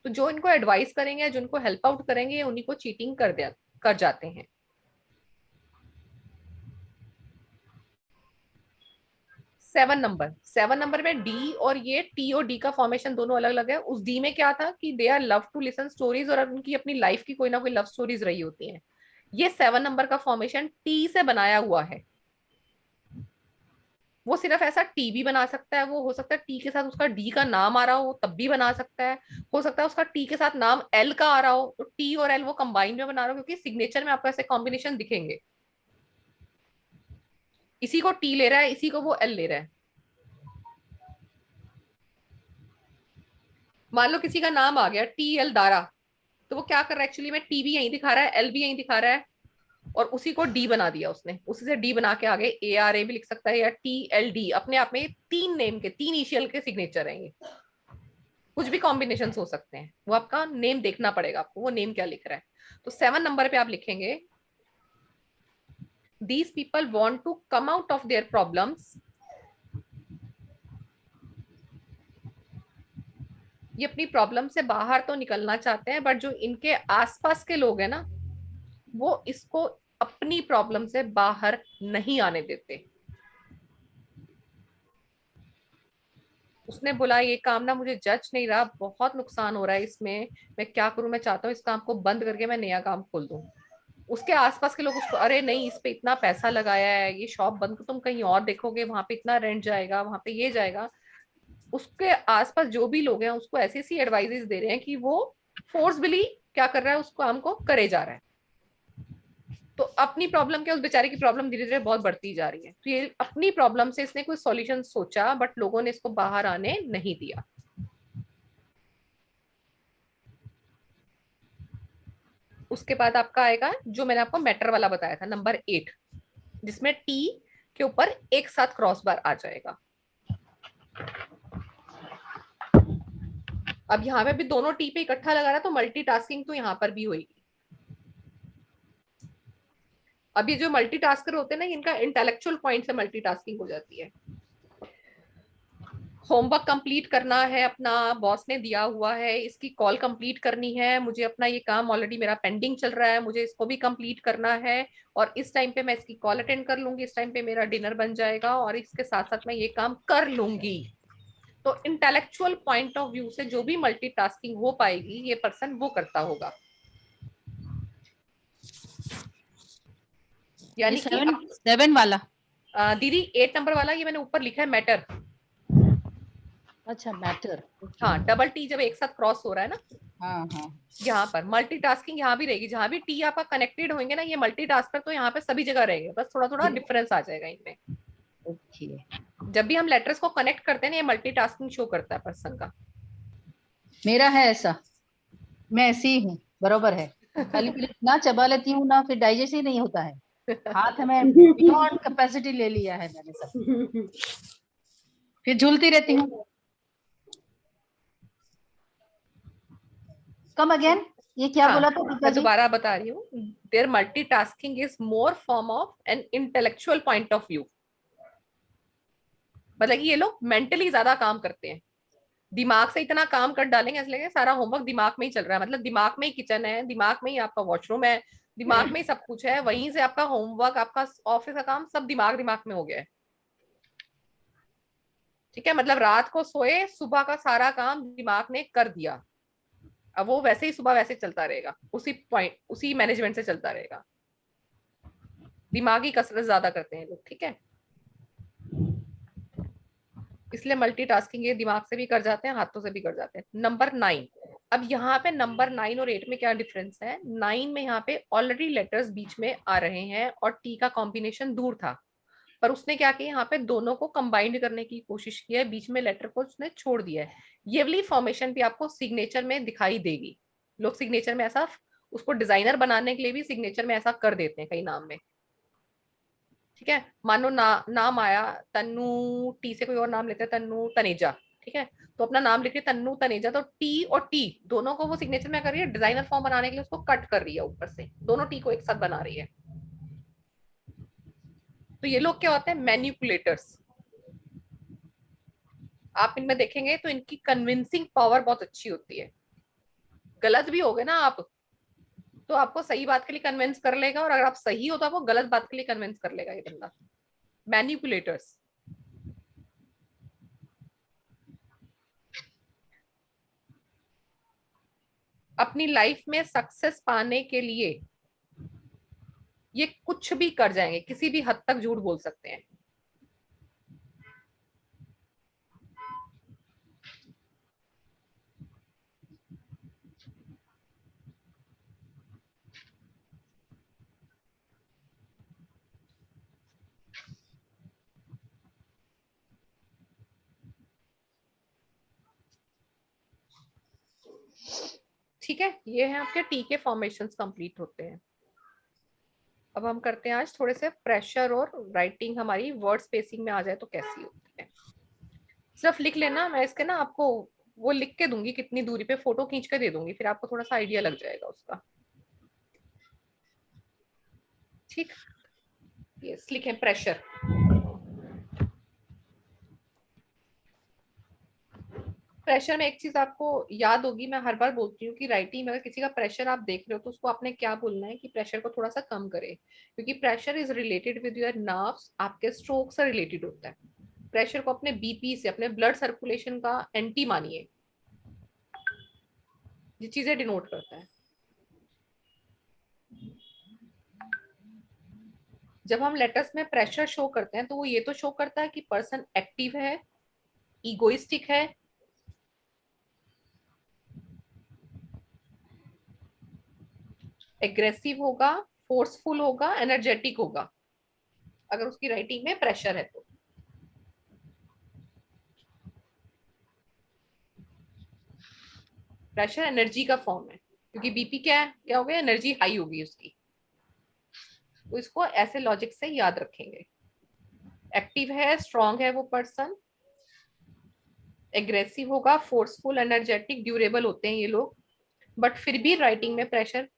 तो जो इनको एडवाइस करेंगे, जो इनको हेल्प आउट करेंगे, उन्हीं को चीटिंग कर जाते हैं। सेवन नंबर में डी, और ये टी और डी का फॉर्मेशन दोनों अलग अलग है। उस डी में क्या था कि they are love to listen stories, और उनकी अपनी लाइफ की कोई ना कोई लव स्टोरीज रही होती हैं। ये 7 नंबर का फॉर्मेशन टी से बनाया हुआ है। वो सिर्फ ऐसा टी भी बना सकता है, वो हो सकता है टी के साथ उसका डी का नाम आ रहा हो तब भी बना सकता है, हो सकता है उसका टी के साथ नाम एल का आ रहा हो तो टी और एल वो कंबाइन में बना रहा हो, क्योंकि सिग्नेचर में आपको ऐसे कॉम्बिनेशन दिखेंगे, इसी को टी ले रहा है, इसी को वो एल ले रहा है। मान लो किसी का नाम आ गया टी एल दारा, तो वो क्या कर रहा है, एक्चुअली में टी भी यहीं दिखा रहा है, एल भी यहीं दिखा रहा है, और उसी को डी बना दिया उसने, उसी से डी बना के आगे ए आर ए भी लिख सकता है, या टी एल डी। अपने आप में 3 नेम के, 3 इनिशियल के सिग्नेचर हैं ये। कुछ भी कॉम्बिनेशन हो सकते हैं, वो आपका नेम देखना पड़ेगा आपको, वो नेम क्या लिख रहा है। तो 7 नंबर पे आप लिखेंगे, these people want to come out of their problems ये अपनी प्रॉब्लम से बाहर तो निकलना चाहते हैं, बट जो इनके आसपास के लोग हैं ना, वो इसको अपनी प्रॉब्लम से बाहर नहीं आने देते। उसने बोला ये काम ना मुझे जच नहीं रहा, बहुत नुकसान हो रहा है इसमें, मैं क्या करूं, मैं चाहता हूँ इस काम को बंद करके मैं नया काम खोल दूं। उसके आसपास के लोग उसको, अरे नहीं इस पे इतना पैसा लगाया है, ये शॉप बंद कर, तुम कहीं और देखोगे, वहां पे इतना रेंट जाएगा, वहां पे ये जाएगा। उसके आसपास जो भी लोग हैं उसको ऐसी ऐसी एडवाइजेस दे रहे हैं कि वो फोर्सफुली क्या कर रहा है, उस काम को करे जा रहा है। तो अपनी प्रॉब्लम क्या, उस बेचारे की प्रॉब्लम धीरे धीरे बहुत बढ़ती जा रही है। तो ये अपनी प्रॉब्लम से इसने कोई सॉल्यूशन सोचा, बट लोगों ने इसको बाहर आने नहीं दिया। उसके बाद आपका आएगा जो मैंने आपको मैटर वाला बताया था, नंबर 8, जिसमें टी के ऊपर एक साथ क्रॉस बार आ जाएगा। अब यहाँ पे भी दोनों टी पे इकट्ठा लगा रहा, तो मल्टीटास्किंग तो यहाँ पर भी होगी। अब ये जो मल्टीटास्कर होते हैं ना, इनका इंटेलेक्चुअल पॉइंट से मल्टीटास्किंग हो जाती है। होमवर्क कंप्लीट करना है अपना, बॉस ने दिया हुआ है, इसकी कॉल कंप्लीट करनी है, मुझे अपना ये काम ऑलरेडी मेरा पेंडिंग चल रहा है, मुझे इसको भी कंप्लीट करना है, और इस टाइम पे मैं इसकी कॉल अटेंड कर लूंगी, इस टाइम पे मेरा डिनर बन जाएगा, और इसके साथ साथ मैं ये काम कर लूंगी। तो इंटेलेक्चुअल पॉइंट ऑफ व्यू से जो भी मल्टीटास्किंग हो पाएगी, ये पर्सन वो करता होगा। यानी कि 7 वाला, दीदी 8 नंबर वाला, ये मैंने ऊपर लिखा है मैटर। अच्छा मैटर। हाँ, डबल टी जब एक साथ क्रॉस हो रहा है ना, हाँ हाँ, यहाँ पर मल्टीटास्किंग यहाँ भी रहेगी, जहां भी टी आपका कनेक्टेड होंगे ना, ये मल्टीटास्कर तो यहाँ पे सभी जगह रहेंगे, बस थोड़ा थोड़ा डिफरेंस आ जाएगा इनमें। ओके। जब भी हम लेटर्स को कनेक्ट करते हैं ना, ये मल्टीटास्किंग शो करता है पर्सन का। मेरा है ऐसा, मैं ऐसी ही हूँ, बरोबर है। खाली फिर इतना चबा लेती हूँ ना, फिर डाइजेस्ट ही नहीं होता है। हाथ में बियॉन्ड कैपेसिटी ले लिया है मैंने सब, फिर झूलती रहती हूँ। कम अगेन, ये क्या बोला था मैं दोबारा बता रही हूँ, there multitasking is more form of an intellectual point of view. मतलब कि ये लोग मेंटली ज्यादा काम करते हैं, दिमाग से इतना काम कर डालेंगे, ऐसा लगेगा सारा होमवर्क दिमाग में ही चल रहा है। मतलब दिमाग में ही किचन है, दिमाग में ही आपका वॉशरूम है, दिमाग में ही सब कुछ है, वहीं से आपका होमवर्क, आपका ऑफिस का काम सब दिमाग दिमाग में हो गया है। ठीक है, मतलब रात को सोए, सुबह का सारा काम दिमाग ने कर दिया, अब वो वैसे ही सुबह वैसे चलता रहेगा, उसी पॉइंट उसी मैनेजमेंट से चलता रहेगा। दिमागी कसरत ज्यादा करते हैं लोग, ठीक है, इसलिए मल्टीटास्किंग ये दिमाग से भी कर जाते हैं, हाथों से भी कर जाते हैं। नंबर 9, अब यहाँ पे नंबर 9 और 8 में क्या डिफरेंस है। 9 में यहाँ पे ऑलरेडी लेटर्स बीच में आ रहे हैं और टी का कॉम्बिनेशन दूर था, पर उसने क्या किया, यहाँ पे दोनों को कंबाइंड करने की कोशिश की है, बीच में लेटर को उसने छोड़ दिया है। ये वाली फॉर्मेशन भी आपको सिग्नेचर में दिखाई देगी। लोग सिग्नेचर में ऐसा, उसको डिजाइनर बनाने के लिए भी सिग्नेचर में ऐसा कर देते हैं कई नाम में। ठीक है, मानो नाम आया तन्नू, टी से कोई और नाम लेते हैं, तन्नू तनेजा, ठीक है, तो अपना नाम लिख रही है तन्नू तनेजा, तो टी और टी दोनों को वो सिग्नेचर में कर रही है, डिजाइनर फॉर्म बनाने के लिए उसको कट कर रही है ऊपर से, दोनों टी को एक साथ बना रही है। तो ये लोग क्या होते हैं, मैनिपुलेटर्स। आप इनमें देखेंगे तो इनकी कन्विंसिंग पावर बहुत अच्छी होती है। गलत भी हो गए ना आप, तो आपको सही बात के लिए कन्विंस कर लेगा, और अगर आप सही हो तो आपको गलत बात के लिए कन्विंस कर लेगा ये बंदा। मैनिपुलेटर्स। अपनी लाइफ में सक्सेस पाने के लिए ये कुछ भी कर जाएंगे, किसी भी हद तक झूठ बोल सकते हैं। ठीक है, ये है आपके टी के फॉर्मेशंस कंप्लीट होते हैं। अब हम करते हैं आज थोड़े से प्रेशर, और राइटिंग हमारी वर्ड स्पेसिंग में आ जाए तो कैसी होती है। सिर्फ लिख लेना, मैं इसके ना आपको वो लिख के दूंगी, कितनी दूरी पे फोटो खींच के दे दूंगी, फिर आपको थोड़ा सा आइडिया लग जाएगा उसका। ठीक, यस, लिखें प्रेशर। प्रेशर में एक चीज आपको याद होगी, मैं हर बार बोलती हूँ कि राइटिंग में अगर किसी का प्रेशर आप देख रहे हो तो उसको आपने क्या बोलना है कि प्रेशर को थोड़ा सा कम करे, क्योंकि pressure is related with your nerves, आपके स्ट्रोक से रिलेटेड होता है। प्रेशर को अपने बीपी से, अपने ब्लड सर्कुलेशन का एंटी मानिए, ये चीजें डिनोट करता है। जब हम लेटर्स में प्रेशर शो करते हैं तो वो ये तो शो करता है कि पर्सन एक्टिव है, इगोइस्टिक है, एग्रेसिव होगा, फोर्सफुल होगा, एनर्जेटिक होगा, अगर उसकी राइटिंग में प्रेशर है तो। प्रेशर एनर्जी का फॉर्म है, क्योंकि बीपी क्या है, क्या हो गया, एनर्जी हाई होगी उसकी। तो इसको ऐसे लॉजिक से याद रखेंगे। एक्टिव है, स्ट्रांग है वो पर्सन, एग्रेसिव होगा, फोर्सफुल, एनर्जेटिक, ड्यूरेबल होते हैं ये लोग। बट फिर भी राइटिंग में प्रेशर,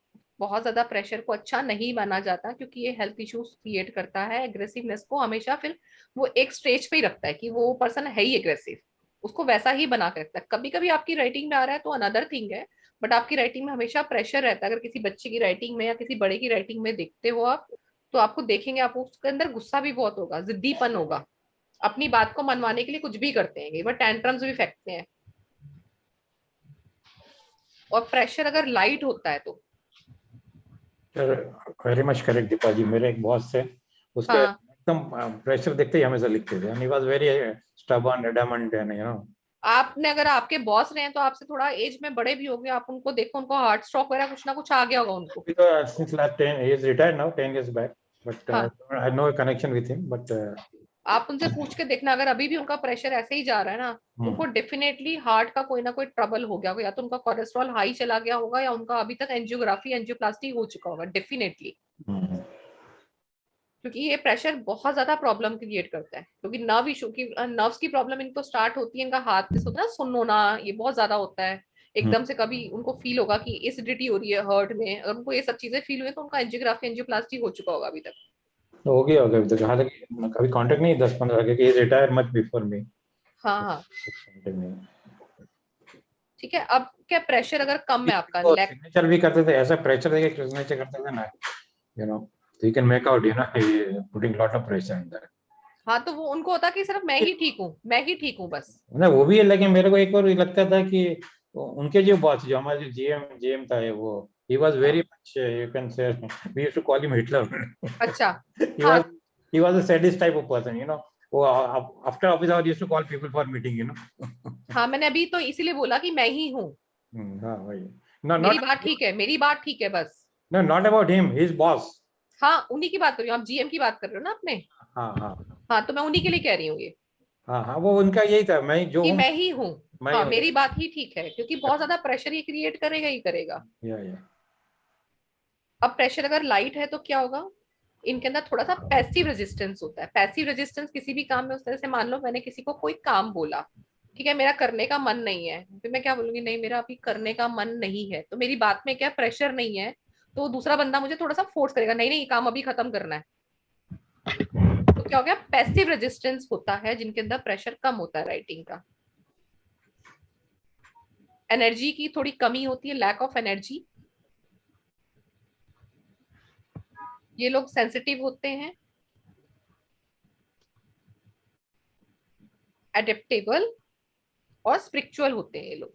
बहुत ज्यादा प्रेशर को अच्छा नहीं माना जाता, क्योंकि ये हेल्थ इश्यूज क्रिएट करता है। एग्रेसिवनेस को हमेशा फिर वो एक स्टेज पे ही रखता है कि वो पर्सन है ही एग्रेसिव, उसको वैसा ही बना के रखता है। कभी कभी आपकी राइटिंग में आ रहा है तो अनदर थिंग है, बट आपकी राइटिंग में हमेशा प्रेशर रहता है। अगर किसी बच्चे की राइटिंग में या किसी बड़े की राइटिंग में देखते हो आप, तो आपको देखेंगे, आप उसके अंदर गुस्सा भी बहुत होगा, जिद्दीपन होगा, अपनी बात को मनवाने के लिए कुछ भी करते हैं, बट टेंट्रम्स भी फेंकते हैं। और प्रेशर अगर लाइट होता है तो, वेरी मच करेक्ट दीपा जी। मेरे एक बॉस थे, उसके हाँ, एकदम प्रेशर देखते ही हमेशा लिखते थे, and he was very stubborn adamant and आपने, अगर आपके बॉस रहे हैं तो आपसे थोड़ा एज में बड़े भी होंगे, आप उनको देखो, उनको हार्ट स्ट्रोक वगैरह कुछ ना कुछ आ गया होगा उनको। since last 10 he is retired now 10 years back, but हाँ, I had no connection with him, but आप उनसे पूछ के देखना, अगर अभी भी उनका प्रेशर ऐसे ही जा रहा है ना, उनको डेफिनेटली हार्ट का कोई ना कोई ट्रबल हो गया होगा, या तो उनका कोलेस्ट्रॉल हाई चला गया होगा, या उनका अभी तक एंजियोग्राफी, एंजियोप्लास्टी हो चुका होगा डेफिनेटली। क्योंकि ये प्रेशर बहुत ज्यादा प्रॉब्लम क्रिएट करता है, क्योंकि नर्व इशू की, नर्व्स की प्रॉब्लम इनको स्टार्ट होती है, इनका हाथ जैसे होता है ना, सुन्न होना, ये बहुत ज्यादा होता है। एकदम से कभी उनको फील होगा कि एसिडिटी हो रही है हर्ट में, अगर उनको ये सब चीजें फील हुई तो उनका एंजियोग्राफी, एंजियोप्लास्टी हो चुका होगा अभी तक। हो गया होगा अभी तक, हालांकि कभी कांटेक्ट नहीं 10-15 के, ही रिटायर मच बिफोर मी। हाँ हाँ, कांटेक्ट नहीं। ठीक है। अब क्या प्रेशर अगर कम है आपका, वो लैक, सिग्नेचर भी करते थे, ऐसा प्रेशर देके सिग्नेचर करते थे ना, you know, so you can make out, putting lot of pressure in that. हाँ, तो वो उनको होता कि सिर्फ मैं ही ठीक हूँ, मैं ही ठीक हूँ बस। ना वो भी है, लेकिन मेरे को एक और लगता था कि उनके जो बॉस, जो हमारे जो जीएम था, वो he was very हाँ, much, you can say, we used to call him Hitler. अच्छा, he हाँ, was he was a sadist type of person. वो after office hours used to call people for meeting. हाँ, मैंने अभी तो इसीलिए बोला कि मैं ही हूँ, हाँ वही। no मेरी not बात ठीक है, मेरी बात ठीक है बस। no not about him, his boss. हाँ, उन्हीं की बात कर रही हूँ, आप जीएम की बात कर रहे हो ना अपने। हाँ हाँ हाँ, तो मैं उन्हीं के लिए कह रही हूँ ये, हाँ हाँ, वो उनका यही था, मैं जो कि हूँ, मैं ही हूँ। मैं ही हाँ, हूँ। मेरी बात ही ठीक है, क्योंकि बहुत ज्यादा प्रेशर ये क्रिएट करेगा ही करेगा। या अब प्रेशर अगर लाइट है तो क्या होगा, इनके अंदर थोड़ा सा पैसिव रेजिस्टेंस होता है। पैसिव रेजिस्टेंस किसी भी काम में उस तरह से, मान लो मैंने किसी को कोई काम बोला, ठीक है, मेरा करने का मन नहीं है, फिर मैं क्या बोलूंगी, नहीं मेरा अभी करने का मन नहीं है, तो मेरी बात में क्या प्रेशर नहीं है, तो दूसरा बंदा मुझे थोड़ा सा फोर्स करेगा, नहीं नहीं ये काम अभी खत्म करना है। तो क्या हो गया, पैसिव रेजिस्टेंस होता है जिनके अंदर प्रेशर कम होता है राइटिंग का। एनर्जी की थोड़ी कमी होती है, लैक ऑफ एनर्जी। ये लोग सेंसिटिव होते हैं, एडेप्टेबल और स्पिरिचुअल होते हैं ये लोग।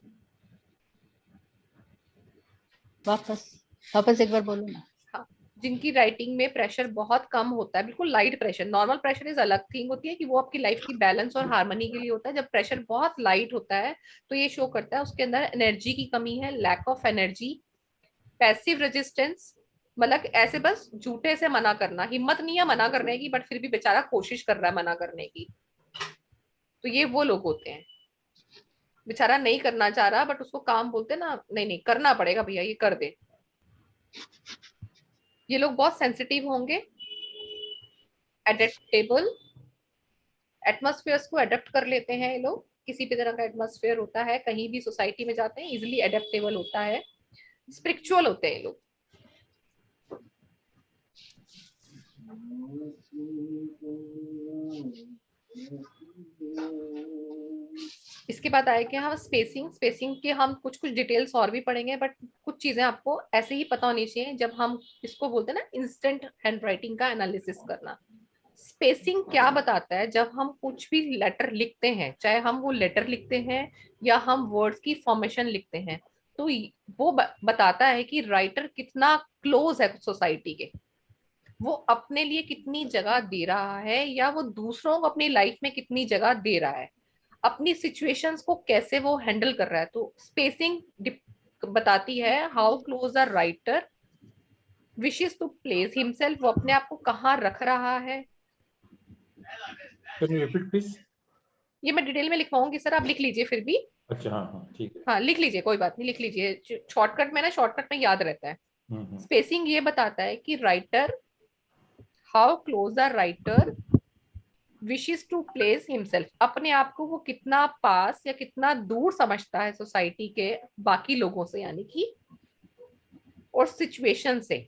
वापस वापस एक बार बोलो ना। हाँ, जिनकी राइटिंग में प्रेशर बहुत कम होता है, बिल्कुल light pressure, normal pressure is अलग थिंग होती है कि वो आपकी लाइफ की बैलेंस और हार्मनी के लिए होता है। जब प्रेशर बहुत लाइट होता है तो ये शो करता है उसके अंदर एनर्जी की कमी है, lack of energy, passive resistance, मतलब ऐसे बस झूठे से मना करना, हिम्मत नहीं है मना करने की, बट फिर भी बेचारा कोशिश कर रहा है मना करने की। तो ये वो लोग होते हैं, बेचारा नहीं करना चाह रहा बट उसको काम बोलते ना, नहीं नहीं करना पड़ेगा भैया ये कर दे। ये लोग बहुत सेंसिटिव होंगे, एडेप्टेबल, एटमॉस्फेयर्स को अडेप्ट कर लेते हैं ये लोग, किसी भी तरह का एटमॉस्फेयर होता है, कहीं भी सोसाइटी में जाते हैं इजिली एडेप्टेबल होता है। स्पिरिचुअल होते हैं ये लोग। इसके इसके बाद आए कि हम स्पेसिंग। स्पेसिंग के हम कुछ कुछ डिटेल्स और भी पढ़ेंगे, बट कुछ चीजें आपको ऐसे ही पता होनी चाहिए जब हम इसको बोलते हैं ना इंस्टेंट हैंडराइटिंग का एनालिसिस करना। स्पेसिंग क्या बताता है? जब हम कुछ भी लेटर लिखते हैं, चाहे हम वो लेटर लिखते हैं या हम वर्ड्स की फॉर्मेशन लिखते हैं, तो वो बताता है कि राइटर कितना क्लोज है सोसाइटी के, वो अपने लिए कितनी जगह दे रहा है या वो दूसरों को अपनी लाइफ में कितनी जगह दे रहा है, अपनी सिचुएशंस को कैसे वो हैंडल कर रहा है। तो स्पेसिंग बताती है how close a writer wishes to place himself, वो अपने आप को कहाँ रख रहा है। Can you repeat please? ये मैं डिटेल में लिखवाऊंगी सर, आप लिख लीजिए फिर भी। अच्छा, हाँ हाँ ठीक है। हाँ लिख लीजिए, कोई बात नहीं, लिख लीजिए, शॉर्टकट में ना, शॉर्टकट में याद रहता है। स्पेसिंग ये बताता है कि writer, how close a writer wishes to place himself, अपने आप को वो कितना पास या कितना दूर समझता है सोसाइटी के बाकी लोगों से, यानी कि और सिचुएशन से।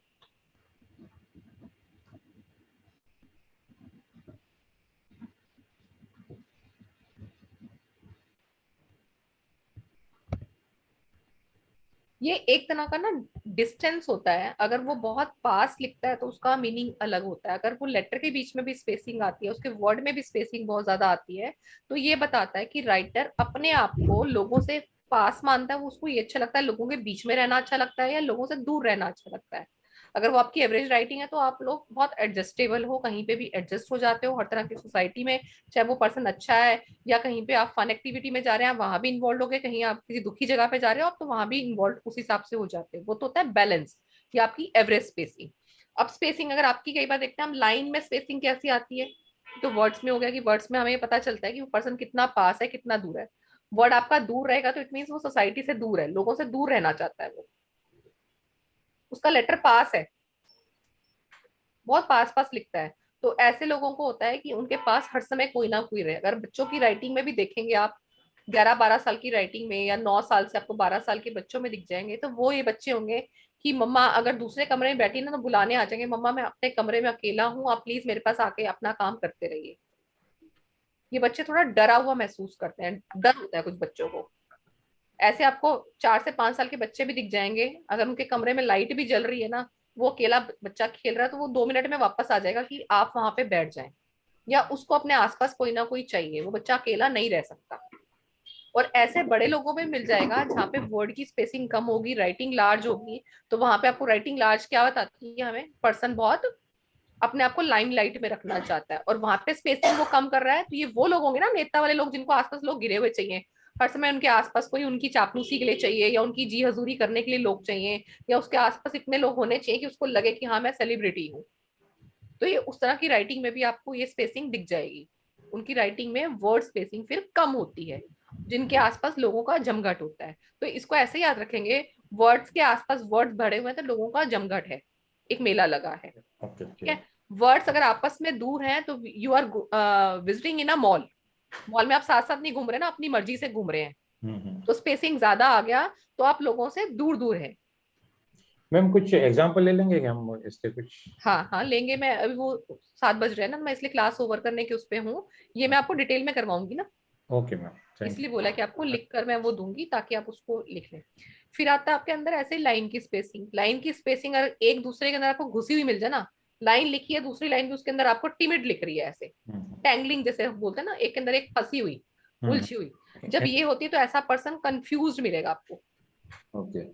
ये एक तरह का ना डिस्टेंस होता है। अगर वो बहुत पास लिखता है तो उसका मीनिंग अलग होता है। अगर वो लेटर के बीच में भी स्पेसिंग आती है, उसके वर्ड में भी स्पेसिंग बहुत ज्यादा आती है, तो ये बताता है कि राइटर अपने आप को लोगों से पास मानता है, वो उसको ये अच्छा लगता है, लोगों के बीच में रहना अच्छा लगता है या लोगों से दूर रहना अच्छा लगता है। अगर वो आपकी एवरेज राइटिंग है तो आप लोग बहुत एडजस्टेबल हो, कहीं पे भी एडजस्ट हो जाते हो हर तरह की सोसाइटी में। चाहे वो पर्सन अच्छा है या कहीं पे आप फन एक्टिविटी में जा रहे हैं, आप वहां भी इन्वॉल्व हो गए, कहीं आप किसी दुखी जगह पे जा रहे हो आप, तो वहां भी इन्वॉल्व उस हिसाब से हो जाते हैं। वो तो होता है बैलेंस या आपकी एवरेज स्पेसिंग। अब स्पेसिंग अगर आपकी, कई बार देखते हैं हम लाइन में स्पेसिंग कैसी आती है, तो वर्ड्स में हो गया कि वर्ड्स में हमें पता चलता है कि वो पर्सन कितना पास है कितना दूर है। वर्ड आपका दूर रहेगा तो इट मीन वो सोसाइटी से दूर है, लोगों से दूर रहना चाहता है, वो उसका लेटर पास है, बहुत पास पास लिखता है। तो ऐसे लोगों को होता है कि उनके पास हर समय कोई ना कोई रहे। अगर बच्चों की राइटिंग में भी देखेंगे आप, 11-12 साल की राइटिंग में या 9 साल से आपको 12 साल के बच्चों में दिख जाएंगे, तो वो ये बच्चे होंगे कि मम्मा अगर दूसरे कमरे में बैठी ना तो बुलाने आ जाएंगे, मम्मा मैं अपने कमरे में अकेला हूँ, आप प्लीज मेरे पास आके अपना काम करते रहिए। ये बच्चे थोड़ा डरा हुआ महसूस करते हैं, डर होता है कुछ बच्चों को। ऐसे आपको 4 से 5 साल के बच्चे भी दिख जाएंगे, अगर उनके कमरे में लाइट भी जल रही है ना, वो अकेला बच्चा खेल रहा है तो वो 2 मिनट में वापस आ जाएगा कि आप वहां पे बैठ जाएं, या उसको अपने आसपास कोई ना कोई चाहिए, वो बच्चा अकेला नहीं रह सकता। और ऐसे बड़े लोगों में मिल जाएगा जहाँ पे वर्ड की स्पेसिंग कम होगी, राइटिंग लार्ज होगी। तो वहां पे आपको राइटिंग लार्ज क्या बताती है हमें, पर्सन बहुत अपने आप को लाइमलाइट में रखना चाहता है, और वहां पे स्पेसिंग वो कम कर रहा है। तो ये वो लोग होंगे ना, नेता वाले लोग, जिनको आसपास लोग गिरे हुए चाहिए, हर समय उनके आसपास कोई उनकी चापलूसी के लिए चाहिए या उनकी जी हजूरी करने के लिए लोग चाहिए, या उसके आसपास इतने लोग होने चाहिए कि उसको लगे कि हाँ मैं सेलिब्रिटी हूँ। तो ये उस तरह की राइटिंग में भी आपको ये स्पेसिंग दिख जाएगी। उनकी राइटिंग में वर्ड स्पेसिंग फिर कम होती है, जिनके आसपास लोगों का जमघट होता है। तो इसको ऐसे याद रखेंगे, वर्ड्स के आसपास वर्ड्स भरे हुए हैं तो लोगों का जमघट है, एक मेला लगा है। ठीक है। वर्ड्स अगर आपस में दूर हैं तो you are visiting in a mall, mall में आप साथ साथ नहीं घूम रहे ना, अपनी मर्जी से घूम रहे हैं, तो स्पेसिंग ज्यादा आ गया, तो आप लोगों से दूर दूर है। मैम कुछ एग्जांपल ले लेंगे क्या हम इसके कुछ? हाँ हाँ लेंगे, मैं अभी वो 7 बज रहे हैं ना, मैं इसलिए क्लास ओवर करने के उस पे हूँ, ये मैं आपको डिटेल में करवाऊंगी ना, ओके मैम, थैंक इसलिए यू। बोला कि आपको लिख कर मैं वो दूंगी ताकि आप उसको लिख लें। फिर आता है आपके अंदर ऐसे लाइन की स्पेसिंग। लाइन की स्पेसिंग अगर एक दूसरे के अंदर आपको घुसी हुई मिल जाए ना, लाइन लिखी है दूसरी लाइन भी उसके अंदर आपको टिमिड लिख रही है, ऐसे टैंगलिंग जैसे बोलते हैं ना, एक के अंदर एक फंसी हुई, उलझी हुई, जब ये होती है तो ऐसा पर्सन कंफ्यूज मिलेगा आपको। ओके।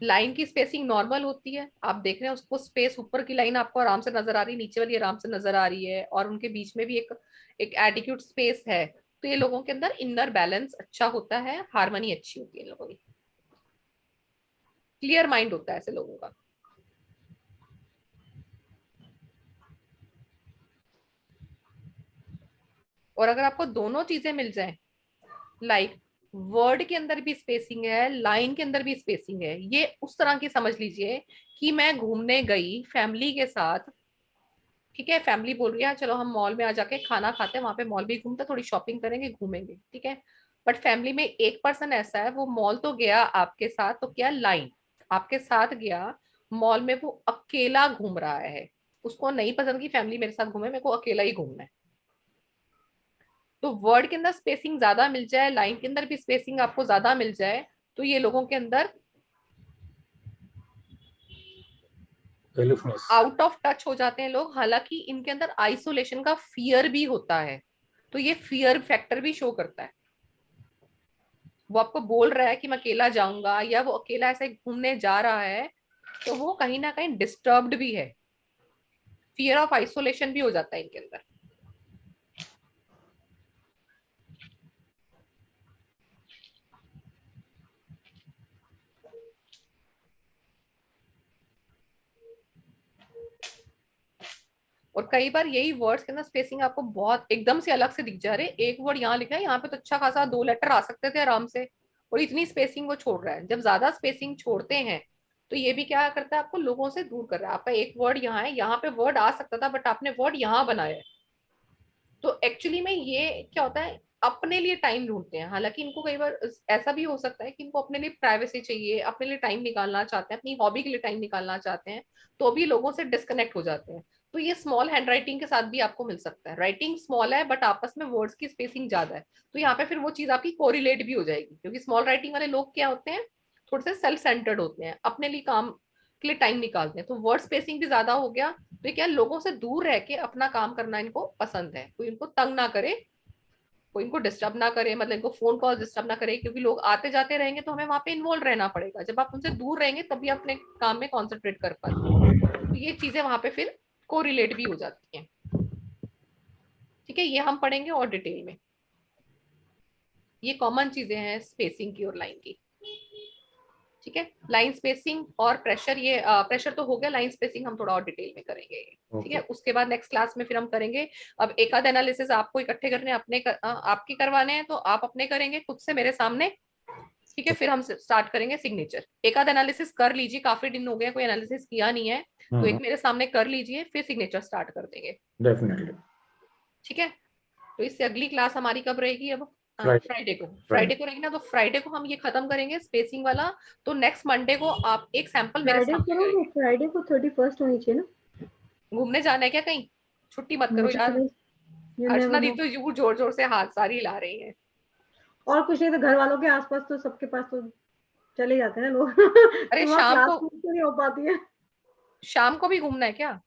लाइन की स्पेसिंग नॉर्मल होती है, आप देख रहे हैं उसको स्पेस, ऊपर की लाइन आपको आराम से नजर आ रही है, नीचे वाली आराम से नजर आ रही है, और उनके बीच में भी एक एटिट्यूड स्पेस है। तो ये लोगों के अंदर इनर बैलेंस अच्छा होता है, हार्मनी अच्छी होती है लोगों की, क्लियर माइंड होता है ऐसे लोगों का। और अगर आपको दोनों चीजें मिल जाएं, लाइक वर्ड के अंदर भी स्पेसिंग है, लाइन के अंदर भी स्पेसिंग है, ये उस तरह की समझ लीजिए कि मैं घूमने गई फैमिली के साथ, ठीक है, फैमिली बोल रही है चलो हम मॉल में आ जाके खाना खाते हैं, वहां पे मॉल भी घूमते, थोड़ी शॉपिंग करेंगे घूमेंगे, ठीक है। बट फैमिली में एक पर्सन ऐसा है, वो मॉल तो गया आपके साथ, तो क्या लाइन आपके साथ गया, मॉल में वो अकेला घूम रहा है, उसको नहीं पसंद की फैमिली मेरे साथ घूमे, मेरे को अकेला ही घूमना है। तो वर्ड के अंदर स्पेसिंग ज्यादा मिल जाए, लाइन के अंदर भी स्पेसिंग आपको ज्यादा मिल जाए, तो ये लोगों के अंदर Aloofness. आउट ऑफ टच हो जाते हैं लोग। हालांकि इनके अंदर आइसोलेशन का फियर भी होता है, तो ये फियर फैक्टर भी शो करता है। वो आपको बोल रहा है कि मैं अकेला जाऊंगा, या वो अकेला ऐसे घूमने जा रहा है, तो वो कहीं ना कहीं डिस्टर्ब्ड भी है। फियर ऑफ आइसोलेशन भी हो जाता है इनके अंदर। और कई बार यही वर्ड्स के अंदर स्पेसिंग आपको बहुत एकदम से अलग से दिख जा रहे, एक वर्ड यहाँ लिखा है, यहाँ पे तो अच्छा खासा 2 लेटर आ सकते थे आराम से, और इतनी स्पेसिंग वो छोड़ रहा है। जब ज्यादा स्पेसिंग छोड़ते हैं तो ये भी क्या करता है, आपको लोगों से दूर कर रहा है। आपका एक वर्ड यहाँ है, यहाँ पे वर्ड आ सकता था, बट आपने वर्ड यहाँ बनाया है। तो एक्चुअली में ये क्या होता है, अपने लिए टाइम ढूंढते हैं। हालांकि इनको कई बार ऐसा भी हो सकता है कि इनको अपने लिए प्राइवेसी चाहिए, अपने लिए टाइम निकालना चाहते हैं, अपनी हॉबी के लिए टाइम निकालना चाहते हैं, तो भी लोगों से डिस्कनेक्ट हो जाते हैं। तो ये स्मॉल हैंड राइटिंग के साथ भी आपको मिल सकता है। राइटिंग स्मॉल है बट आपस में वर्ड्स की स्पेसिंग ज्यादा है, तो यहाँ पे फिर वो चीज आपकी कोरिलेट भी हो जाएगी। क्योंकि स्मॉल राइटिंग वाले लोग क्या होते हैं, थोड़े से सेल्फ सेंटर्ड होते हैं, अपने लिए काम के लिए टाइम निकालते हैं, तो वर्ड स्पेसिंग भी ज्यादा हो गया। तो क्या, लोगों से दूर रह के अपना काम करना इनको पसंद है। कोई इनको तंग ना करे, कोई इनको डिस्टर्ब ना करे, मतलब इनको फोन कॉल डिस्टर्ब ना करे, क्योंकि लोग आते जाते रहेंगे तो हमें वहां पे इन्वॉल्व रहना पड़ेगा। जब आप उनसे दूर रहेंगे तभी अपने काम में कॉन्सेंट्रेट कर पाते हैं। तो ये चीजें वहां पे फिर कोरिलेट भी हो जाती हैं। ठीक है, ये हम पढ़ेंगे और डिटेल में। ये कॉमन चीजें हैं स्पेसिंग की और लाइन की। ठीक है, लाइन स्पेसिंग और प्रेशर, ये प्रेशर तो हो गया, लाइन स्पेसिंग हम थोड़ा और डिटेल में करेंगे। ठीक है, उसके बाद नेक्स्ट क्लास में फिर हम करेंगे। अब एक आध एनालिसिस आपको इकट्ठे करने आपके करवाने हैं, तो आप अपने करेंगे खुद से मेरे सामने। ठीक है, फिर हम स्टार्ट करेंगे सिग्नेचर। एक आध एनालिसिस कर लीजिए, काफी दिन हो गया कोई एनालिसिस किया नहीं है, तो एक मेरे सामने कर लीजिए, फिर सिग्नेचर स्टार्ट कर देंगे। Definitely. ठीक है, तो इससे अगली क्लास हमारी कब रहेगी अब? Friday. फ्राइडे को। फ्राइडे को रहेगी ना, तो फ्राइडे को हम ये खत्म करेंगे स्पेसिंग वाला। तो नेक्स्ट मंडे को आप एक सैंपल मेरे फ्राइडे सामने करो, फ्राइडे को 31st होनी चाहिए ना। घूमने जाना है क्या कहीं? छुट्टी मत करो मुझे यार। तो you Archana never the know। तो यूं जोर जोर से हाथ सारी ला रही है। और कुछ नहीं तो घर वालों के आसपास तो सबके पास तो चले जाते हैं ना लोग। अरे तो वहाँ शाम क्लास को, नहीं हो पाती है। शाम को भी घूमना है क्या?